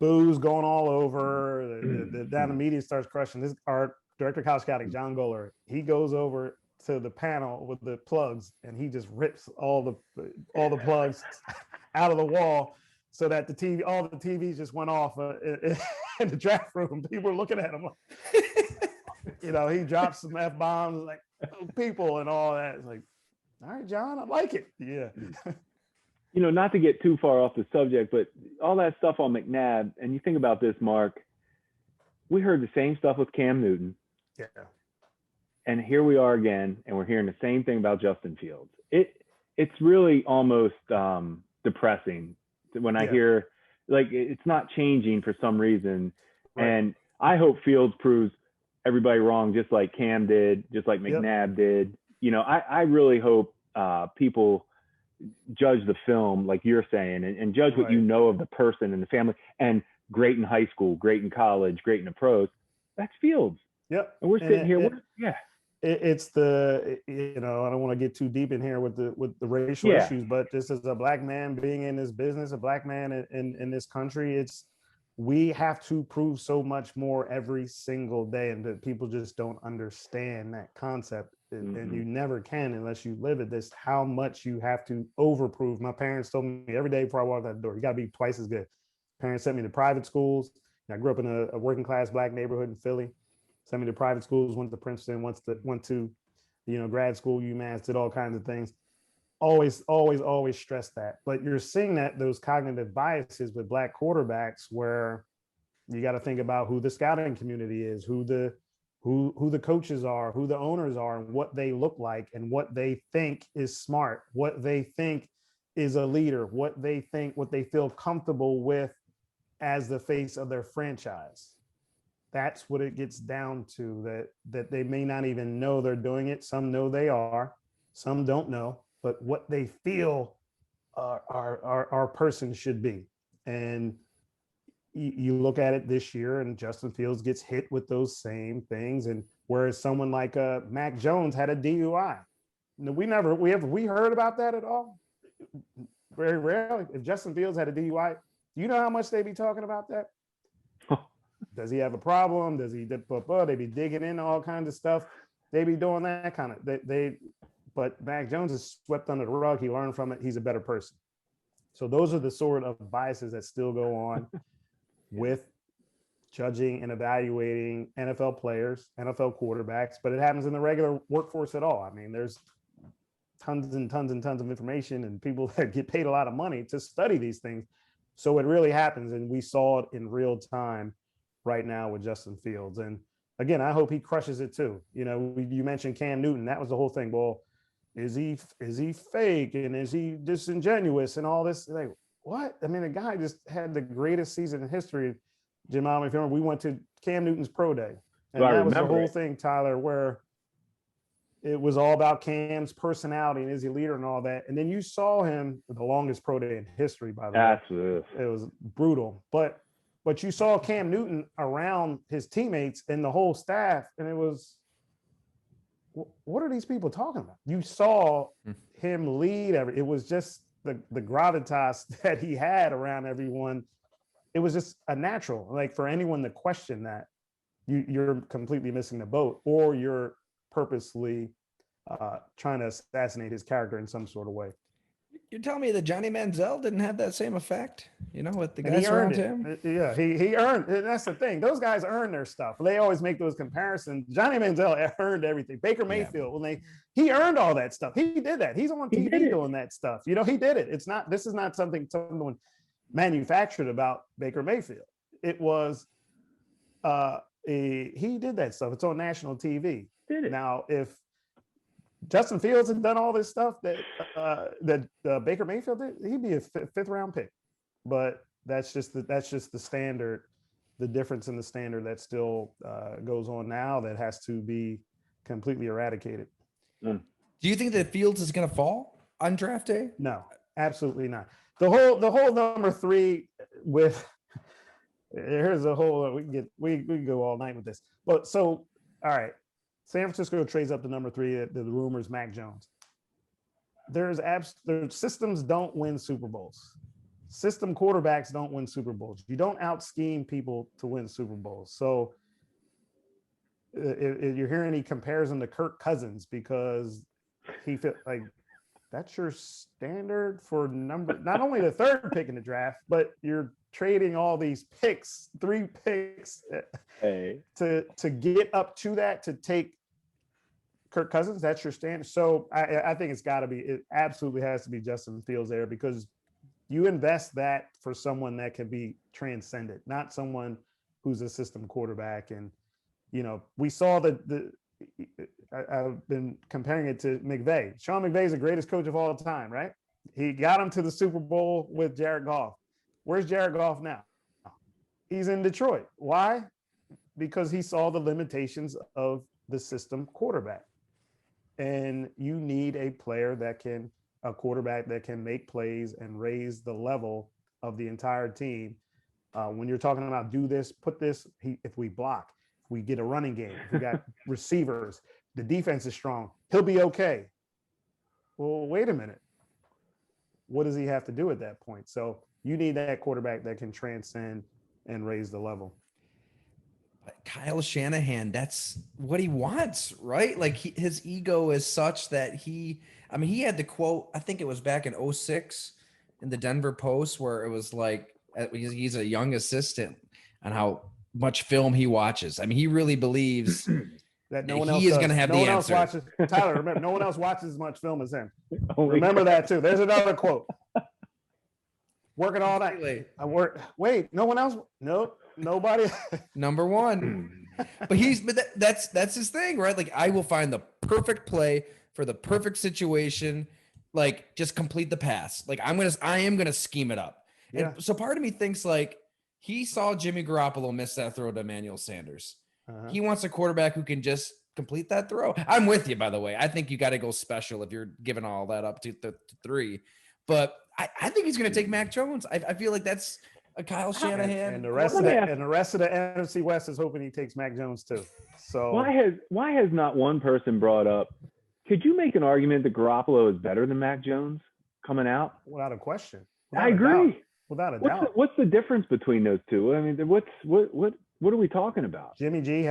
Booze going all over. The media starts crushing. This our director of college scouting, John Goller. He goes over to the panel with the plugs, and he just rips all the plugs out of the wall, so that all the TVs just went off in the draft room. People were looking at him like, he dropped some F-bombs, like, oh, people and all that. It's like, all right, John, I like it. Yeah. Not to get too far off the subject, but all that stuff on McNabb, and you think about this, Mark, we heard the same stuff with Cam Newton. Yeah. And here we are again, and we're hearing the same thing about Justin Fields. It's really almost depressing when I hear, like, it's not changing for some reason. Right. And I hope Fields proves everybody wrong, just like Cam did, just like McNabb did. I really hope people judge the film like you're saying, and judge what you know of the person and the family. And great in high school, great in college, great in the pros. That's Fields. Yep. And we're sitting here. It's the, I don't want to get too deep in here with the racial issues, but this is a black man being in this business, a black man in this country. We have to prove so much more every single day, and that people just don't understand that concept. and you never can unless you live it. This how much you have to overprove. My parents told me every day before I walked out the door, you got to be twice as good. Parents sent me to private schools. I grew up in a working class Black neighborhood in Philly. Sent me to private schools, went to Princeton, went to grad school, UMass, did all kinds of things. Always stress that. But you're seeing that those cognitive biases with Black quarterbacks where you got to think about who the scouting community is, who the coaches are, who the owners are, and what they look like, and what they think is smart, what they think is a leader, what they feel comfortable with as the face of their franchise. That's what it gets down to, that they may not even know they're doing it. Some know they are, some don't know, but what they feel our person should be. And you look at it this year, and Justin Fields gets hit with those same things. And whereas someone like Mac Jones had a DUI, we heard about that at all? Very rarely. If Justin Fields had a DUI, do you know how much they be talking about that? Does he have a problem? Does he? They be digging into all kinds of stuff. They be doing that kind of. But Mac Jones is swept under the rug. He learned from it. He's a better person. So those are the sort of biases that still go on with judging and evaluating NFL players, NFL quarterbacks, but it happens in the regular workforce at all. I mean, there's tons and tons and tons of information and people that get paid a lot of money to study these things. So it really happens. And we saw it in real time right now with Justin Fields. And again, I hope he crushes it too. You mentioned Cam Newton. That was the whole thing. Well, is he fake? And is he disingenuous and all this? Like, what? I mean, the guy just had the greatest season in history. Jim, if you remember, we went to Cam Newton's pro day. And that was the whole thing, Tyler, where it was all about Cam's personality and is he a leader and all that. And then you saw him the longest pro day in history, by the way. It was brutal. But you saw Cam Newton around his teammates and the whole staff, and it was, what are these people talking about? You saw him lead. It was just the gravitas that he had around everyone. It was just a natural. Like, for anyone to question that, you're completely missing the boat, or you're purposely trying to assassinate his character in some sort of way. You're telling me that Johnny Manziel didn't have that same effect, with the guys around him? Yeah, he earned it. That's the thing. Those guys earn their stuff. They always make those comparisons. Johnny Manziel earned everything. Baker Mayfield, he earned all that stuff. He did that. He's on TV doing that stuff. He did it. This is not something someone manufactured about Baker Mayfield. It was he did that stuff. It's on national TV. Now, if Justin Fields had done all this stuff that Baker Mayfield did, he'd be a fifth round pick. But that's just the standard, the difference in the standard that still goes on now that has to be completely eradicated. Do you think that Fields is going to fall on draft day? No, absolutely not. The whole number 3 with here's a whole we can go all night with this. But so all right. San Francisco trades up to number 3. The rumors, Mac Jones. Their systems don't win Super Bowls. System quarterbacks don't win Super Bowls. You don't out scheme people to win Super Bowls. So if you're hearing, he compares him to Kirk Cousins because he felt like that's your standard for not only the 3rd pick in the draft, but you're trading all these picks, 3 picks to get up to that, to take Kirk Cousins. That's your standard. So I think it absolutely has to be Justin Fields there, because you invest that for someone that can be transcended, not someone who's a system quarterback. And, we saw I've been comparing it to McVay. Sean McVay is the greatest coach of all time, right? He got him to the Super Bowl with Jared Goff. Where's Jared Goff now? He's in Detroit. Why? Because he saw the limitations of the system quarterback. And you need a quarterback that can make plays and raise the level of the entire team. When you're talking about do this, put this, if we block, if we get a running game, if we got receivers, the defense is strong, he'll be okay. Well, wait a minute. What does he have to do at that point? So you need that quarterback that can transcend and raise the level. Kyle Shanahan, that's what he wants, right? Like his ego is such that he had the quote, I think it was back in '06 in the Denver Post, where it was like, he's a young assistant and how much film he watches. I mean, he really believes that no that one he else is does. going to have No the one else answer. watches. Tyler, remember, no one else watches as much film as him. Only Remember that too. There's another quote. Working all night. Completely. I work. Wait, no one else? Nope, nobody. Number one. But that's his thing, right? Like, I will find the perfect play for the perfect situation. Like, just complete the pass. Like, I am gonna scheme it up. Yeah. And so part of me thinks like he saw Jimmy Garoppolo miss that throw to Emmanuel Sanders. Uh-huh. He wants a quarterback who can just complete that throw. I'm with you, by the way. I think you got to go special if you're giving all that up to 3. But I think he's going to take Mac Jones. I feel like that's a Kyle Shanahan. And the rest of the NFC West is hoping he takes Mac Jones too. So why has not one person brought up? Could you make an argument that Garoppolo is better than Mac Jones coming out? without a question, I agree. Without a doubt. What's the difference between those two? I mean, what are we talking about? Jimmy G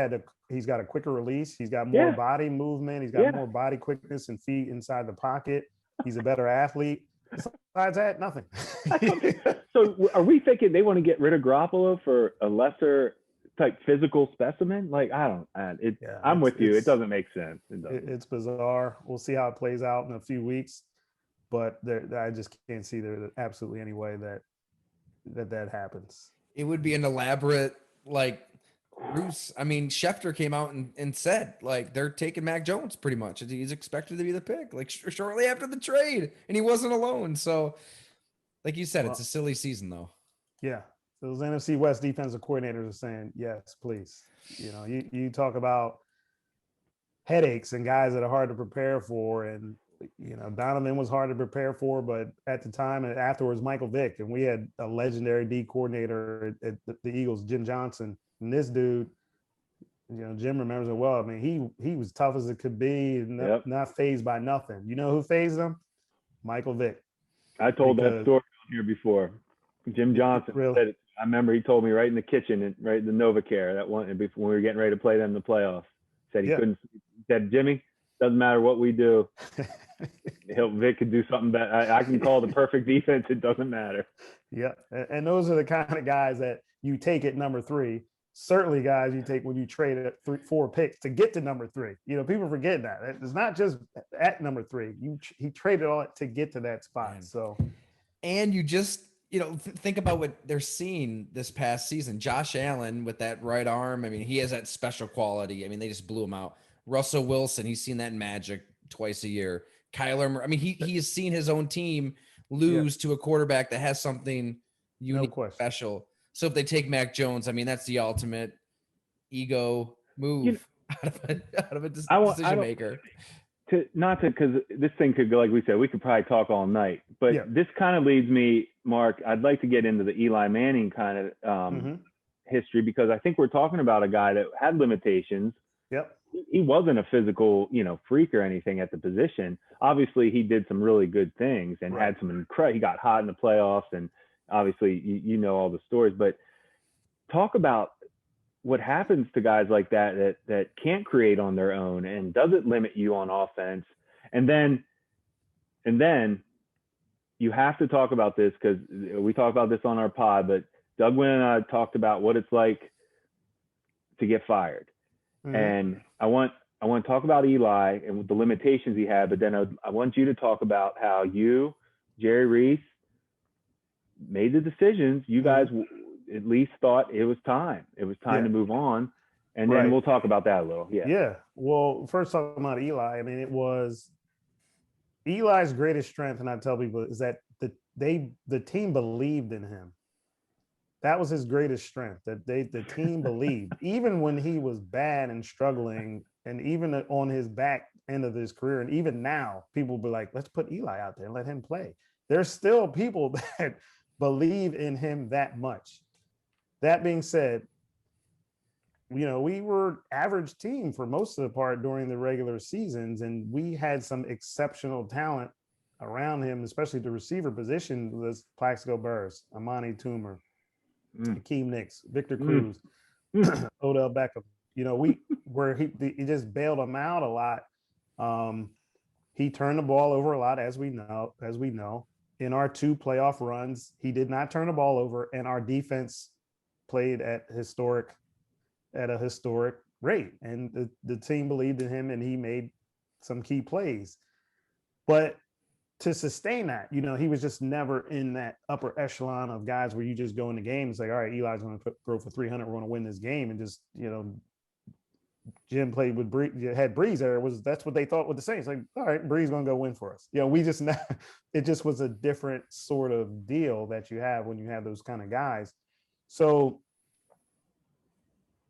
he's got a quicker release. He's got more body movement. He's got more body quickness and feet inside the pocket. He's a better athlete. Besides that, nothing. So are we thinking they want to get rid of Garoppolo for a lesser type physical specimen? Like, I'm with you. It doesn't make sense. It's bizarre. We'll see how it plays out in a few weeks. But I just can't see there absolutely any way that happens. It would be an elaborate, like, Bruce. I mean, Schefter came out and said, like, they're taking Mac Jones pretty much. He's expected to be the pick, like, shortly after the trade, and he wasn't alone. So, like you said, it's a silly season, though. Yeah. Those NFC West defensive coordinators are saying, yes, please. You know, you talk about headaches and guys that are hard to prepare for. And, you know, Donovan was hard to prepare for, but at the time and afterwards, Michael Vick. And we had a legendary D coordinator at the Eagles, Jim Johnson. And this dude, you know, Jim remembers it well. I mean, he was tough as it could be, and not fazed by nothing. You know who fazed him? Michael Vick. I told that story here before. Jim Johnson said it. I remember he told me right in the kitchen, right in the NovaCare, that one before when we were getting ready to play them in the playoffs. Said he couldn't. He said, Jimmy, doesn't matter what we do. Vic could do something better. I can call the perfect defense. It doesn't matter. Yeah, and those are the kind of guys that you take at number 3. Certainly guys you take when you trade at 4 picks to get to number 3. You know, people forget that. It's not just at number 3. He traded all to get to that spot. Man. So, and you just, you know, think about what they're seeing this past season. Josh Allen with that right arm. I mean, he has that special quality. I mean, they just blew him out. Russell Wilson, he's seen that magic twice a year. Kyler Murray, I mean, he has seen his own team lose to a quarterback that has something unique, special. So if they take Mac Jones, I mean, that's the ultimate ego move out of a decision maker. Because this thing could go, like we said, we could probably talk all night. But this kind of leads me, Mark, I'd like to get into the Eli Manning kind of history, because I think we're talking about a guy that had limitations. Yep. He wasn't a physical, freak or anything at the position. Obviously, he did some really good things and had some he got hot in the playoffs, and obviously, you know all the stories. But talk about what happens to guys like that can't create on their own, and does it limit you on offense? And then you have to talk about this, because we talked about this on our pod, but Doug Wynn and I talked about what it's like to get fired. Mm-hmm. And I want to talk about Eli and the limitations he had, but then I want you to talk about how you, Jerry Reese, made the decisions. You guys at least thought it was time. It was time to move on. And then we'll talk about that a little. Yeah. Yeah. Well, first talking about Eli, I mean, it was Eli's greatest strength, and I tell people, is that the team believed in him. That was his greatest strength, that the team believed, even when he was bad and struggling, and even on his back end of his career. And even now, people be like, let's put Eli out there and let him play. There's still people that believe in him that much. That being said, we were average team for most of the part during the regular seasons, and we had some exceptional talent around him, especially the receiver position was Plaxico Burress, Amani Toomer, Akeem Nicks, Victor Cruz. Odell Beckham. He just bailed him out a lot. He turned the ball over a lot, as we know. In our 2 playoff runs, he did not turn the ball over, and our defense played at a historic rate. And the team believed in him, and he made some key plays. But to sustain that, he was just never in that upper echelon of guys where you just go in the game and say, all right, Eli's going to throw for 300. We're going to win this game. And just, Jim played with had Breeze there. That's what they thought with the Saints. Like, all right, Breeze going to go win for us. We just, it just was a different sort of deal that you have when you have those kind of guys. So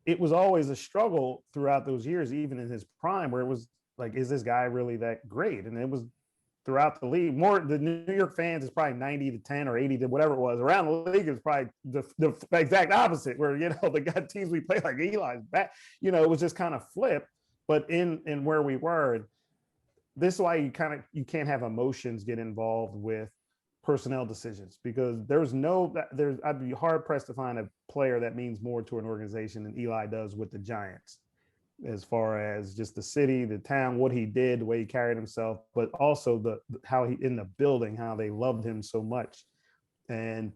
it was always a struggle throughout those years, even in his prime, where it was like, is this guy really that great? And it was throughout the league. The New York fans is probably 90-10 or 80 to whatever it was. Around the league is probably the exact opposit, where the teams we play like Eli's back. It was just kind of flipped. But in where we were, this is why you can't have emotions get involved with personnel decisions, because I'd be hard pressed to find a player that means more to an organization than Eli does with the Giants, as far as just the city, the town, what he did, the way he carried himself, but also how he in the building, how they loved him so much. And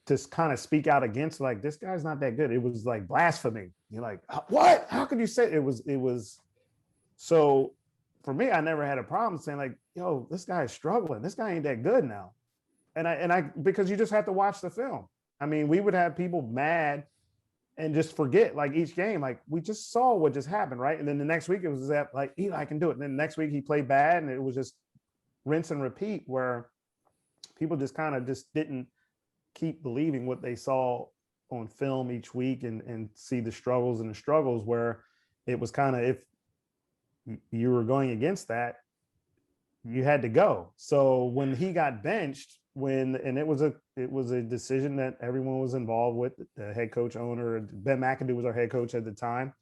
to kind of speak out against, like, this guy's not that good. It was like blasphemy. You're like, what? How could you say it? It was so for me, I never had a problem saying, like, yo, this guy is struggling. This guy ain't that good now. And I because you just have to watch the film. I mean, we would have people mad and just forget, like, each game, like, we just saw what just happened, right? And then the next week it was that, like, Eli can do it. And then the next week he played bad, and it was just rinse and repeat, where people just kind of just didn't keep believing what they saw on film each week and see the struggles, where it was kind of, if you were going against that, you had to go. So when he got benched, it was a decision that everyone was involved with, the head coach, owner. Ben McAdoo was our head coach at the time.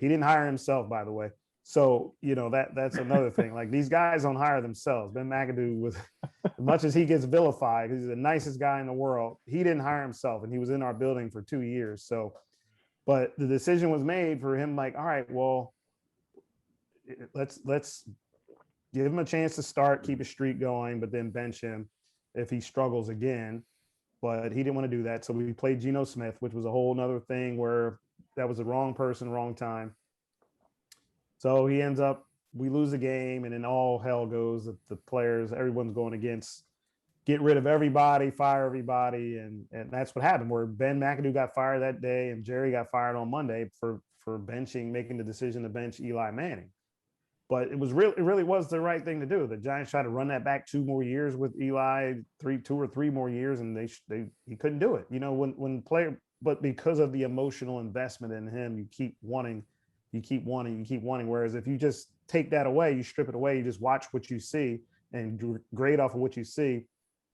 He didn't hire himself, by the way. So, that's another thing. Like, these guys don't hire themselves. Ben McAdoo was, as much as he gets vilified, he's the nicest guy in the world. He didn't hire himself, and he was in our building for 2 years. So, but the decision was made for him, like, all right, well, let's give him a chance to start, keep a streak going, but then bench him if he struggles again. But he didn't want to do that. So we played Geno Smith, which was a whole nother thing, where that was the wrong person, wrong time. So he ends up, we lose the game, and then all hell goes. The players, everyone's going against, get rid of everybody, fire everybody. And that's what happened, where Ben McAdoo got fired that day, and Jerry got fired on Monday for making the decision to bench Eli Manning. But it really was the right thing to do. The Giants tried to run that back 2 more years with Eli, 2 or 3 more years, and he couldn't do it. But because of the emotional investment in him, you keep wanting. Whereas if you just take that away, you strip it away, you just watch what you see and grade off of what you see.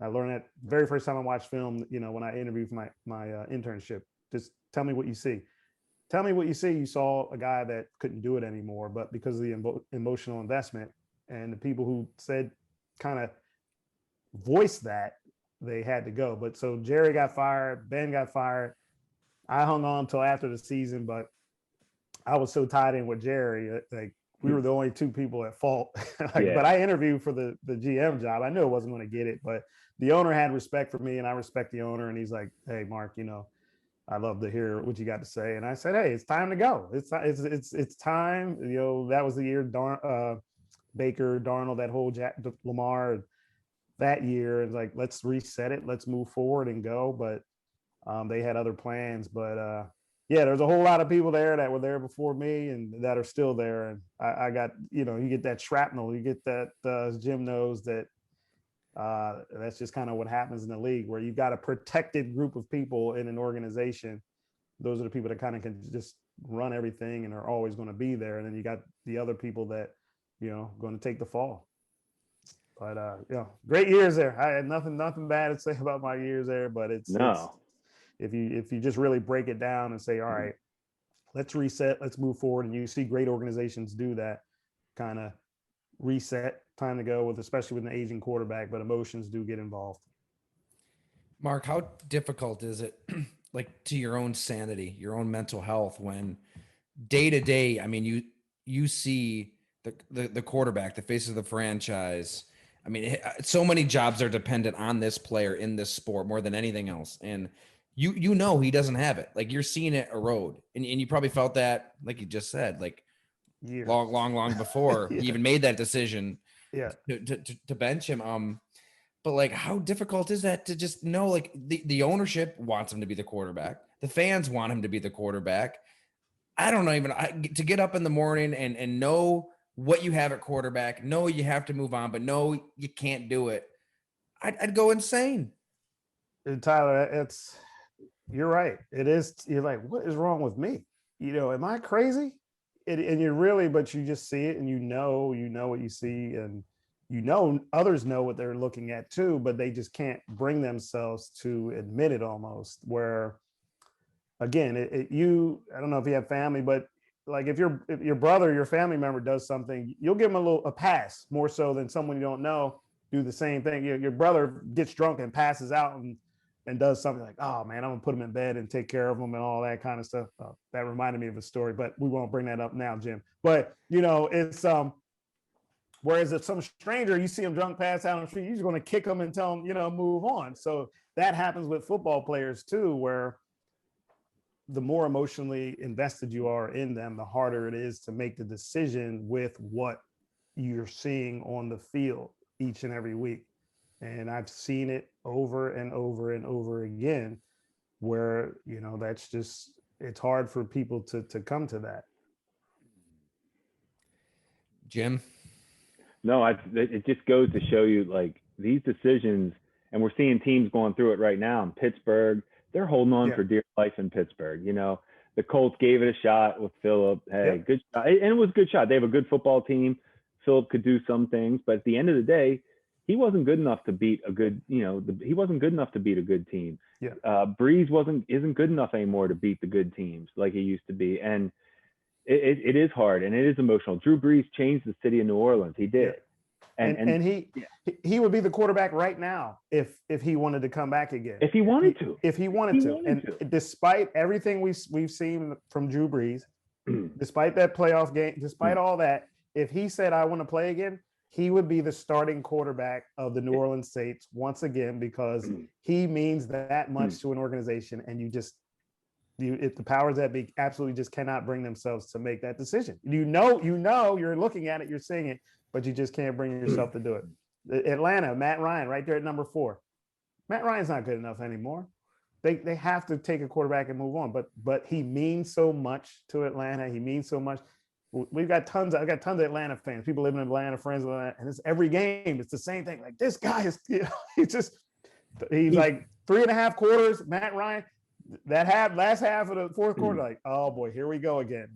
I learned that very first time I watched film, when I interviewed for my internship. Just tell me what you see. Tell me what you see. You saw a guy that couldn't do it anymore, but because of the emotional investment and the people who said, kind of voiced that, they had to go. But so Jerry got fired, Ben got fired. I hung on until after the season, but I was so tied in with Jerry, like, we were the only 2 people at fault. But I interviewed for the GM job. I knew I wasn't going to get it, but the owner had respect for me, and I respect the owner. And he's like, hey, Mark, I'd love to hear what you got to say. And I said, hey, it's time to go. It's time. That was the year Baker, Darnold, that whole Lamar that year. It's like, let's reset it. Let's move forward and go. But they had other plans. But there's a whole lot of people there that were there before me and that are still there. And I got, you get that shrapnel. You get that, as Jim knows, that that's just kind of what happens in the league, where you've got a protected group of people in an organization. Those are the people that kind of can just run everything and are always going to be there. And then you got the other people that, going to take the fall. But great years there. I had nothing bad to say about my years there, but it's if you just really break it down and say, all right, let's reset, let's move forward. And you see great organizations do that, kind of reset, time to go, especially with an aging quarterback, but emotions do get involved. Mark, how difficult is it like to your own sanity, your own mental health when day to day, I mean, you see the quarterback, the face of the franchise. I mean, so many jobs are dependent on this player in this sport more than anything else. And you know he doesn't have it. Like you're seeing it erode. And you probably felt that, like you just said, like Years. long before Yeah. he even made that decision Yeah. to bench him. But like, how difficult is that to just know? Like the ownership wants him to be the quarterback. The fans want him to be the quarterback. I don't know even to get up in the morning and know what you have at quarterback. Know you have to move on, but no, you can't do it. I'd go insane. And Tyler, you're right. It is. You're like, what is wrong with me? Am I crazy? And you really, but you just see it, and you know what you see, and others know what they're looking at too, but they just can't bring themselves to admit it. Almost where, again, I don't know if you have family, but like if your brother, your family member does something, you'll give them a pass more so than someone you don't know do the same thing. Your brother gets drunk and passes out and does something like, oh man, I'm gonna put him in bed and take care of him and all that kind of stuff. That reminded me of a story, but we won't bring that up now, Jim. But it's whereas if some stranger, you see him drunk, pass out on the street, you're just going to kick him and tell him, move on. So that happens with football players too, where the more emotionally invested you are in them, the harder it is to make the decision with what you're seeing on the field each and every week. And I've seen it over and over and over again where, that's just, it's hard for people to come to that. Jim? No, it just goes to show you like these decisions, and we're seeing teams going through it right now in Pittsburgh. They're holding on for dear life in Pittsburgh. The Colts gave it a shot with Phillip. Hey, good shot. And it was a good shot. They have a good football team. Phillip could do some things, but at the end of the day, he wasn't good enough to beat a good, he wasn't good enough to beat a good team. Yeah. Breeze isn't good enough anymore to beat the good teams like he used to be. And it is hard and it is emotional. Drew Brees changed the city of New Orleans. He did. Yeah. And he would be the quarterback right now if he wanted to come back again. If he wanted to. If he wanted to. Despite everything we've seen from Drew Brees, despite that playoff game, despite all that, if he said, I want to play again, he would be the starting quarterback of the New Orleans Saints once again, because he means that much to an organization. And if the powers that be absolutely just cannot bring themselves to make that decision. You're looking at it, you're seeing it, but you just can't bring yourself to do it. Atlanta, Matt Ryan, right there at number 4. Matt Ryan's not good enough anymore. They have to take a quarterback and move on. But he means so much to Atlanta. He means so much. I got tons of Atlanta fans. People living in Atlanta, friends of Atlanta, and it's every game. It's the same thing. Like this guy is, he's like 3.5 quarters. Matt Ryan, last half of the fourth quarter, like, oh boy, here we go again.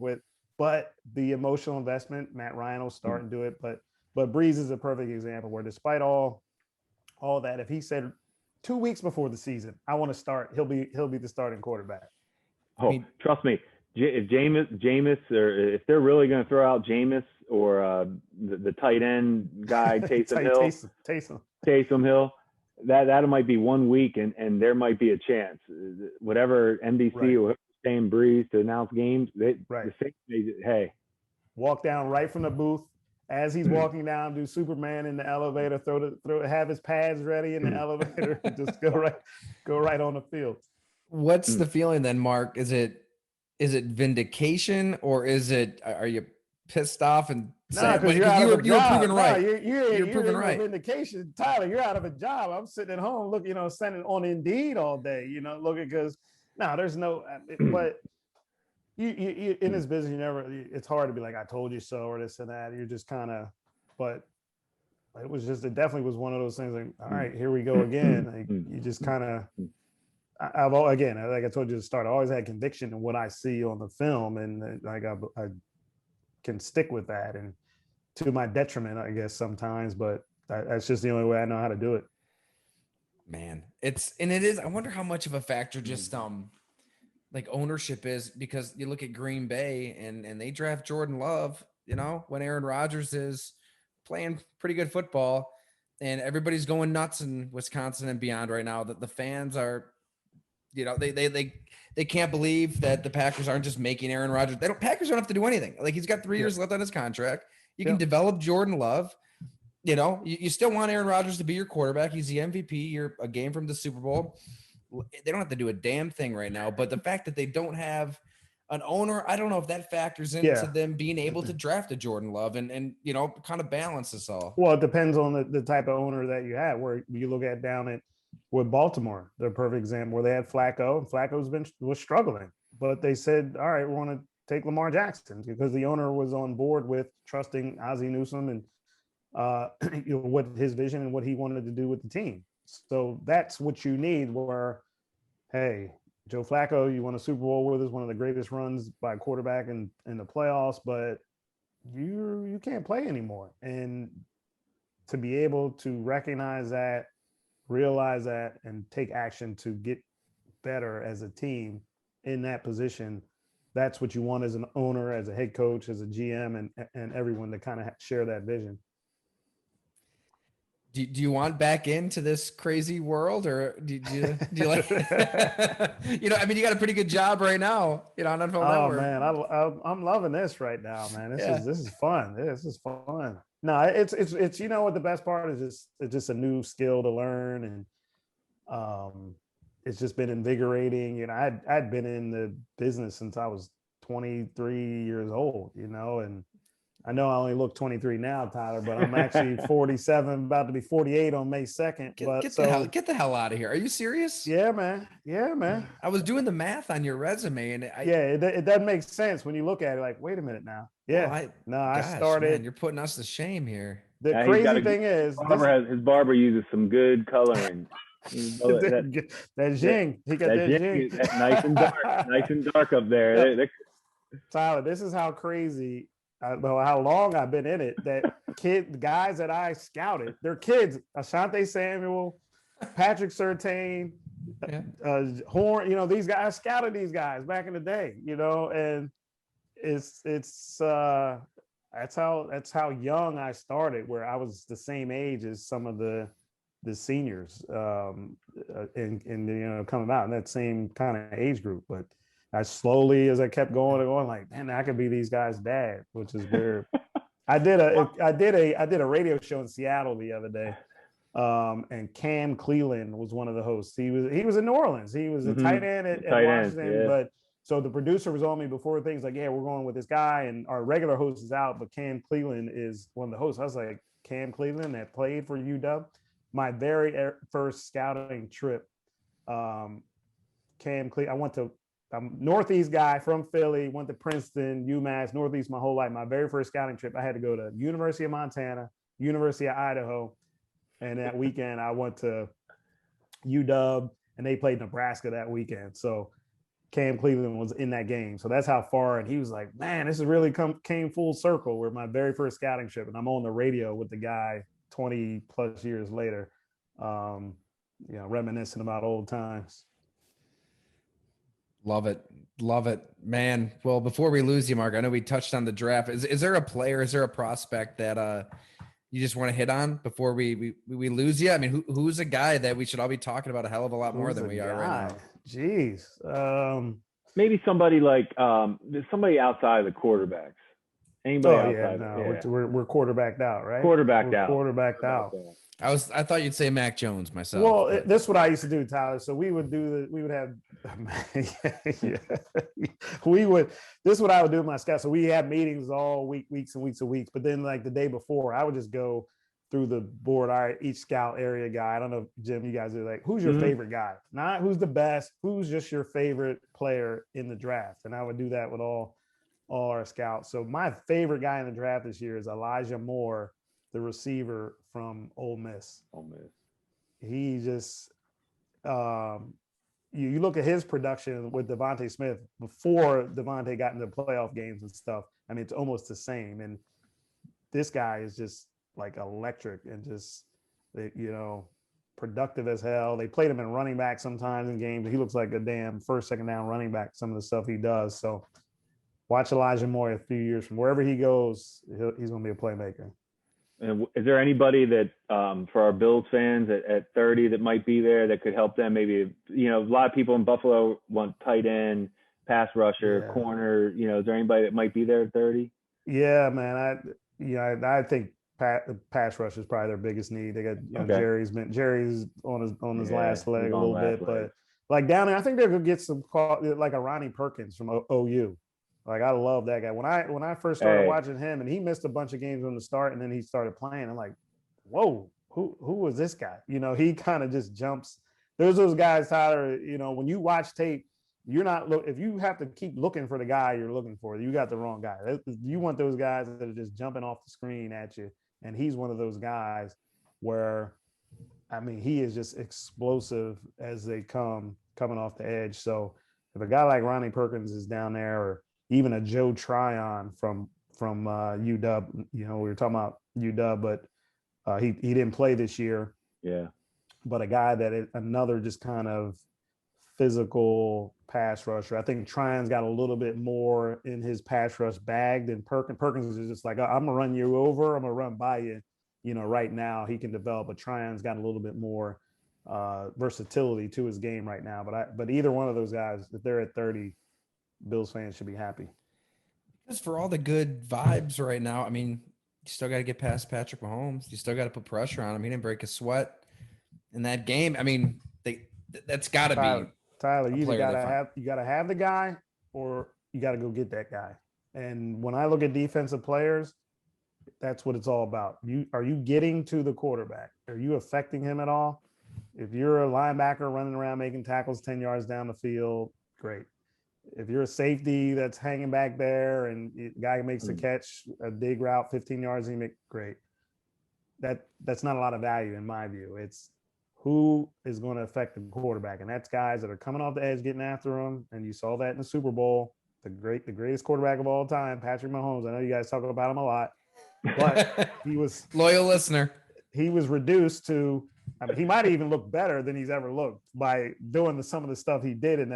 But the emotional investment, Matt Ryan will start and do it. But Breeze is a perfect example where despite all that, if he said 2 weeks before the season, I want to start, he'll be the starting quarterback. Oh, trust me. If Jameis, or if they're really going to throw out Jameis or the tight end guy, Taysom Hill, that might be 1 week and there might be a chance. Whatever NBC or same Breeze to announce games, hey, walk down right from the booth as he's walking down, do Superman in the elevator, have his pads ready in the elevator, and just go right on the field. What's the feeling then, Mark? Is it vindication, or are you pissed off and sad? Because you were proven right. You're proven right. Vindication, Tyler. You're out of a job. I'm sitting at home looking, sending on Indeed all day. Looking because there's no. But you in this business, it's hard to be like, I told you so, or this and that. You're just kind of, but it definitely was one of those things. Like, all right, here we go again. Like, you just kind of. Again, like I told you at the start, I always had conviction in what I see on the film, and like I can stick with that, and to my detriment, I guess sometimes, but that's just the only way I know how to do it. Man, it is. I wonder how much of a factor just like ownership is, because you look at Green Bay and they draft Jordan Love, when Aaron Rodgers is playing pretty good football, and everybody's going nuts in Wisconsin and beyond right now. That the fans are You know, they can't believe that the Packers aren't just making Aaron Rodgers. Packers don't have to do anything. Like, he's got 3 years left on his contract. You can develop Jordan Love. You know, you still want Aaron Rodgers to be your quarterback. He's the MVP. You're a game from the Super Bowl. They don't have to do a damn thing right now. But the fact that they don't have an owner, I don't know if that factors into them being able to draft a Jordan Love and you know, kind of balance this all. Well, it depends on the type of owner that you have. Where you look at down at with Baltimore, they're a perfect example where they had Flacco, and Flacco's was struggling, but they said, all right, we want to take Lamar Jackson because the owner was on board with trusting Ozzie Newsome and you know, what his vision and what he wanted to do with the team. So that's what you need. Where, hey, Joe Flacco, you won a Super Bowl with us, one of the greatest runs by a quarterback in the playoffs, but you can't play anymore. And to be able to recognize that, realize that, and take action to get better as a team in that position, that's what you want as an owner, as a head coach, as a GM, and everyone to kind of share that vision. Do you want back into this crazy world, or do you like, you know, I mean, you got a pretty good job right now, you know, on NFL Network. Man, I'm loving this right now, man. This is fun. This is fun. No, it's you know what the best part is, it's just a new skill to learn, and it's just been invigorating. You know, I'd been in the business since I was 23 years old, you know, and I know I only look 23 now, Tyler, but I'm actually 47, about to be 48 on May 2nd. Get the hell out of here. Are you serious? Yeah, man. Yeah, man. I was doing the math on your resume, and it doesn't make sense when you look at it. Like, wait a minute now. Yeah, I started. Man, you're putting us to shame here. The crazy thing is, his barber uses some good coloring. that zing. He got that zing. Nice and dark up there. Yeah. Tyler, this is how crazy. How long I've been in it, that guys that I scouted, they're kids. Asante Samuel, Patrick Surtain, Horn, you know, these guys, I scouted these guys back in the day, you know, and it's that's how young I started, where I was the same age as some of the seniors and you know, coming out in that same kind of age group. But I slowly, as I kept going, like, man, I could be these guys' dad, which is weird. I did a radio show in Seattle the other day, and Cam Cleland was one of the hosts. He was in New Orleans. He was a tight end at Washington, but so the producer was on me before things, like, yeah, we're going with this guy, and our regular host is out, but Cam Cleland is one of the hosts. I was like, Cam Cleland that played for UW. My very first scouting trip, Cam Cleland. I went to. I'm Northeast guy from Philly, went to Princeton, UMass, Northeast my whole life. My very first scouting trip, I had to go to University of Montana, University of Idaho. And that weekend I went to UW, and they played Nebraska that weekend. So Cam Cleveland was in that game. So that's how far. And he was like, man, this is really came full circle, where my very first scouting trip, and I'm on the radio with the guy 20 plus years later, you know, reminiscing about old times. Love it, man. Well, before we lose you, Mark, I know we touched on the draft. Is there a player, is there a prospect that you just want to hit on before we lose you? I mean, who's a guy that we should all be talking about a hell of a lot more than we are right now? Jeez. Maybe somebody like somebody outside of the quarterbacks. Anybody outside? We're quarterbacked out, right? Quarterbacked out. I thought you'd say Mac Jones myself. Well, this is what I used to do, Tyler. So we would have this is what I would do with my scouts. So we had meetings all weeks and weeks. But then, like, the day before, I would just go through the board. All right, each scout area guy. I don't know, Jim, you guys are like, who's your favorite guy? Not who's the best, who's just your favorite player in the draft. And I would do that with all our scouts. So my favorite guy in the draft this year is Elijah Moore, the receiver from Ole Miss. He just you look at his production with Devontae Smith before Devontae got into playoff games and stuff. I mean, it's almost the same. And this guy is just like electric and just, you know, productive as hell. They played him in running back sometimes in games. He looks like a damn first, second down running back, some of the stuff he does. So watch Elijah Moore a few years from wherever he goes, he's going to be a playmaker. And is there anybody that for our Bills fans at 30 that might be there that could help them? Maybe, a lot of people in Buffalo want tight end, pass rusher, corner. Is there anybody that might be there at 30? Yeah, man. I think pass rush is probably their biggest need. They got Jerry's on his last leg a little bit, but like down there, I think they're gonna get some like a Ronnie Perkins from OU. Like I love that guy. When I first started watching him, and he missed a bunch of games from the start, and then he started playing. I'm like, whoa, who was this guy? He kind of just jumps. There's those guys, Tyler. When you watch tape, you're not if you have to keep looking for the guy you're looking for, you got the wrong guy. You want those guys that are just jumping off the screen at you, and he's one of those guys where, he is just explosive as they coming off the edge. So if a guy like Ronnie Perkins is down there, or even a Joe Tryon from UW, we were talking about UW, but he didn't play this year. Yeah. But a guy that is another just kind of physical pass rusher. I think Tryon's got a little bit more in his pass rush bag than Perkins. Perkins is just like, I'm gonna run you over, I'm gonna run by you. Right now he can develop, but Tryon's got a little bit more versatility to his game right now. But either one of those guys, if they're at 30, Bills fans should be happy. Because for all the good vibes right now, you still got to get past Patrick Mahomes. You still got to put pressure on him. He didn't break a sweat in that game. That's got to be Tyler. You gotta have the guy, or you got to go get that guy. And when I look at defensive players, that's what it's all about. Are you getting to the quarterback? Are you affecting him at all? If you're a linebacker running around making tackles 10 yards down the field, great. If you're a safety that's hanging back there and the guy makes a catch, a dig route, 15 yards, and you make great. That's not a lot of value in my view. It's who is going to affect the quarterback, and that's guys that are coming off the edge, getting after him. And you saw that in the Super Bowl. The greatest quarterback of all time, Patrick Mahomes. I know you guys talk about him a lot, but he was loyal listener. He was reduced to. He might even look better than he's ever looked by doing some of the stuff he did in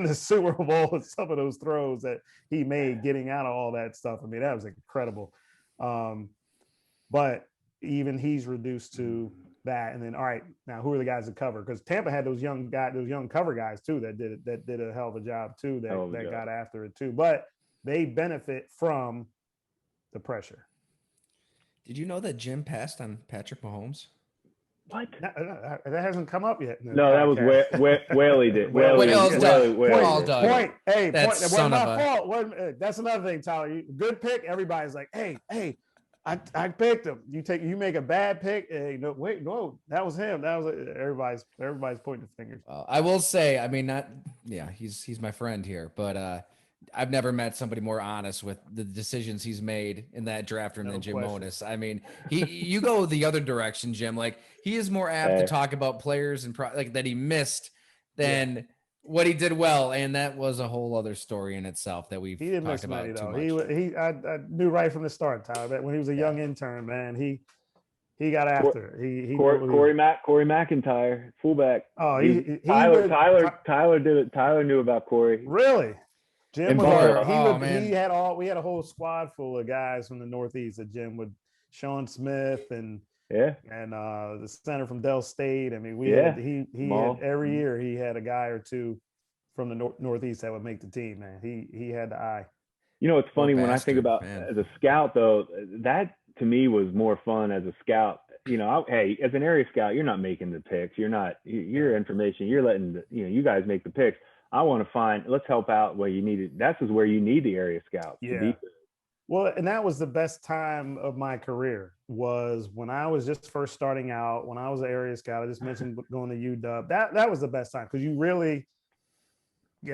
the Super Bowl, and some of those throws that he made getting out of all that stuff. That was incredible. But even he's reduced to that. And then, all right, now who are the guys that cover? Because Tampa had those young cover guys too that did a hell of a job too. That got after it too. But they benefit from the pressure. Did you know that Jim passed on Patrick Mahomes? What? That hasn't come up yet. No, that was Whaley did. Whaley did. Point. Hey, that's point. That wasn't my fault. That's another thing, Tyler. Good pick. Everybody's like, hey, I picked him. You make a bad pick. Hey, no, wait, no, that was him. That was everybody's pointing the fingers. I will say, he's my friend here, but I've never met somebody more honest with the decisions he's made in that draft room than Jim Monis. You go the other direction, Jim. Like, he is more apt to talk about players and that he missed than what he did well, and that was a whole other story in itself that we've talked about too much. I knew right from the start, Tyler, that when he was a young intern, man, he got after it. Corey McIntyre, fullback. Oh, Tyler did it. Tyler knew about Corey. Really? Jim we had a whole squad full of guys from the Northeast that Jim would. Sean Smith and the center from Dell State. He had every year he had a guy or two from the Northeast that would make the team. Man, he had the eye. It's funny when I think about as a scout though. That to me was more fun as a scout. Hey, as an area scout, you're not making the picks. You're not your information. You're letting you guys make the picks. I want to let's help out where you need it. That's where you need the area scouts. Yeah. Well, and that was the best time of my career, was when I was just first starting out, when I was an area scout. I just mentioned going to UW. That was the best time, because you really,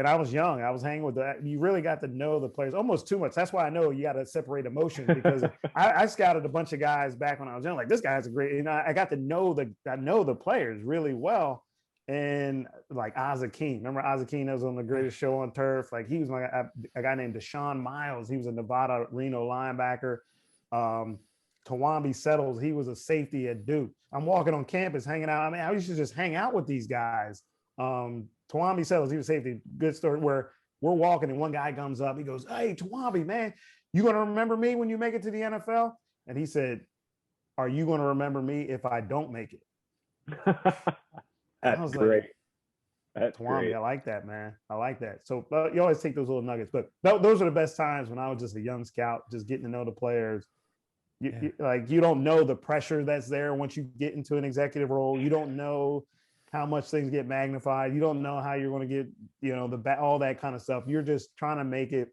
I was young. I was hanging with you really got to know the players almost too much. That's why I know you got to separate emotions, because I scouted a bunch of guys back when I was young. Like, this guy's a great, I got to know the players really well. And like Akeem, remember Akeem was on The Greatest Show on Turf? Like, he was a guy named Deshaun Miles. He was a Nevada Reno linebacker. Tawambi Settles, he was a safety at Duke. I'm walking on campus hanging out. I used to just hang out with these guys. Tawambi Settles, he was safety. Good story, where we're walking and one guy comes up. He goes, "Hey, Tawambi, man, you gonna remember me when you make it to the NFL?" And he said, are you going to remember me if I don't make it? That's great. That's great. I like that, man. I like that. So you always take those little nuggets, but those are the best times when I was just a young scout, just getting to know the players. You don't know the pressure that's there once you get into an executive role. You don't know how much things get magnified. You don't know how you're going to get, all that kind of stuff. You're just trying to make it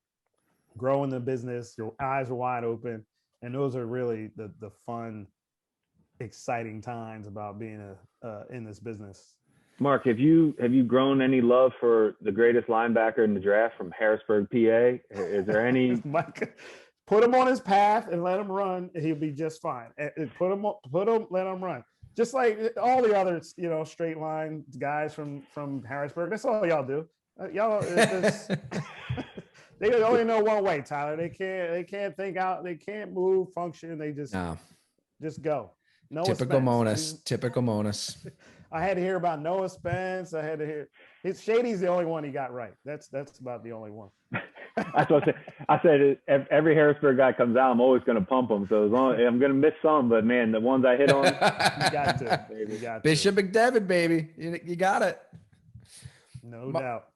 grow in the business. Your eyes are wide open. And those are really the fun, exciting times about being in this business. Mark, have you grown any love for the greatest linebacker in the draft from Harrisburg, PA? Is there any? Put him on his path and let him run, and he'll be just fine. Put him, let him run. Just like all the other, straight line guys from Harrisburg. That's all y'all do. They only know one way, Tyler. They can't think out. They can't move, function. They just go. Typical Monas. I had to hear about Noah Spence. I had to hear Shady's the only one he got right. That's about the only one. That's what I said. Every Harrisburg guy comes out, I'm always going to pump them. So I'm going to miss some, but man, the ones I hit on, you got to. Baby, Bishop McDevitt, baby, you got it. No doubt.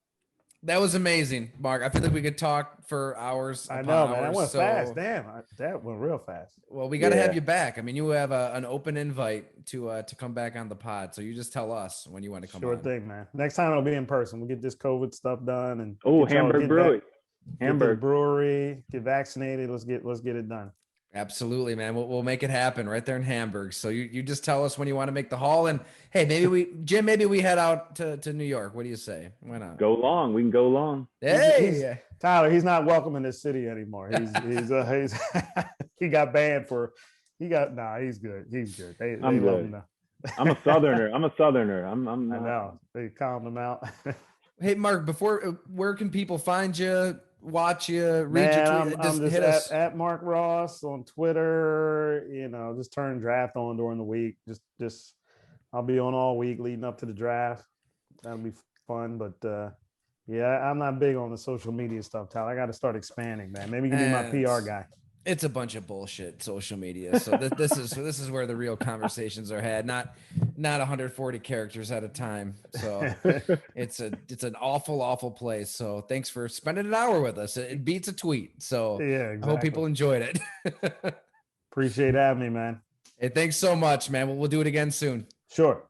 That was amazing, Mark. I feel like we could talk for hours. I know, man. That went fast. Damn, that went real fast. Well, we got to have you back. I mean, you have an open invite to come back on the pod. So you just tell us when you want to come. Sure thing, man. Next time it'll be in person. We'll get this COVID stuff done and Hamburg Brewery. Hamburg Brewery. Get vaccinated. Let's get it done. Absolutely, man. We'll make it happen right there in Hamburg. So you just tell us when you want to make the haul. And hey, maybe we head out to New York. What do you say? Why not? Go long. We can go long. Hey, Tyler, he's not welcome in this city anymore. He's he got banned for. He's good. He's good. They love him now. I'm a Southerner. I know. They calmed him out. Hey, Mark, where can people find you? Watch you, read your tweet. I'm just at Marc Ross on Twitter. Just turn draft on during the week. Just I'll be on all week leading up to the draft. That'll be fun. But I'm not big on the social media stuff, Tyler. I got to start expanding, man. Maybe you can be my PR guy. It's a bunch of bullshit, social media. So this is where the real conversations are had, not 140 characters at a time. So it's an awful place. So thanks for spending an hour with us. It beats a tweet. So yeah, exactly. I hope people enjoyed it. Appreciate having me, man. Hey, thanks so much, man. We'll do it again soon. Sure.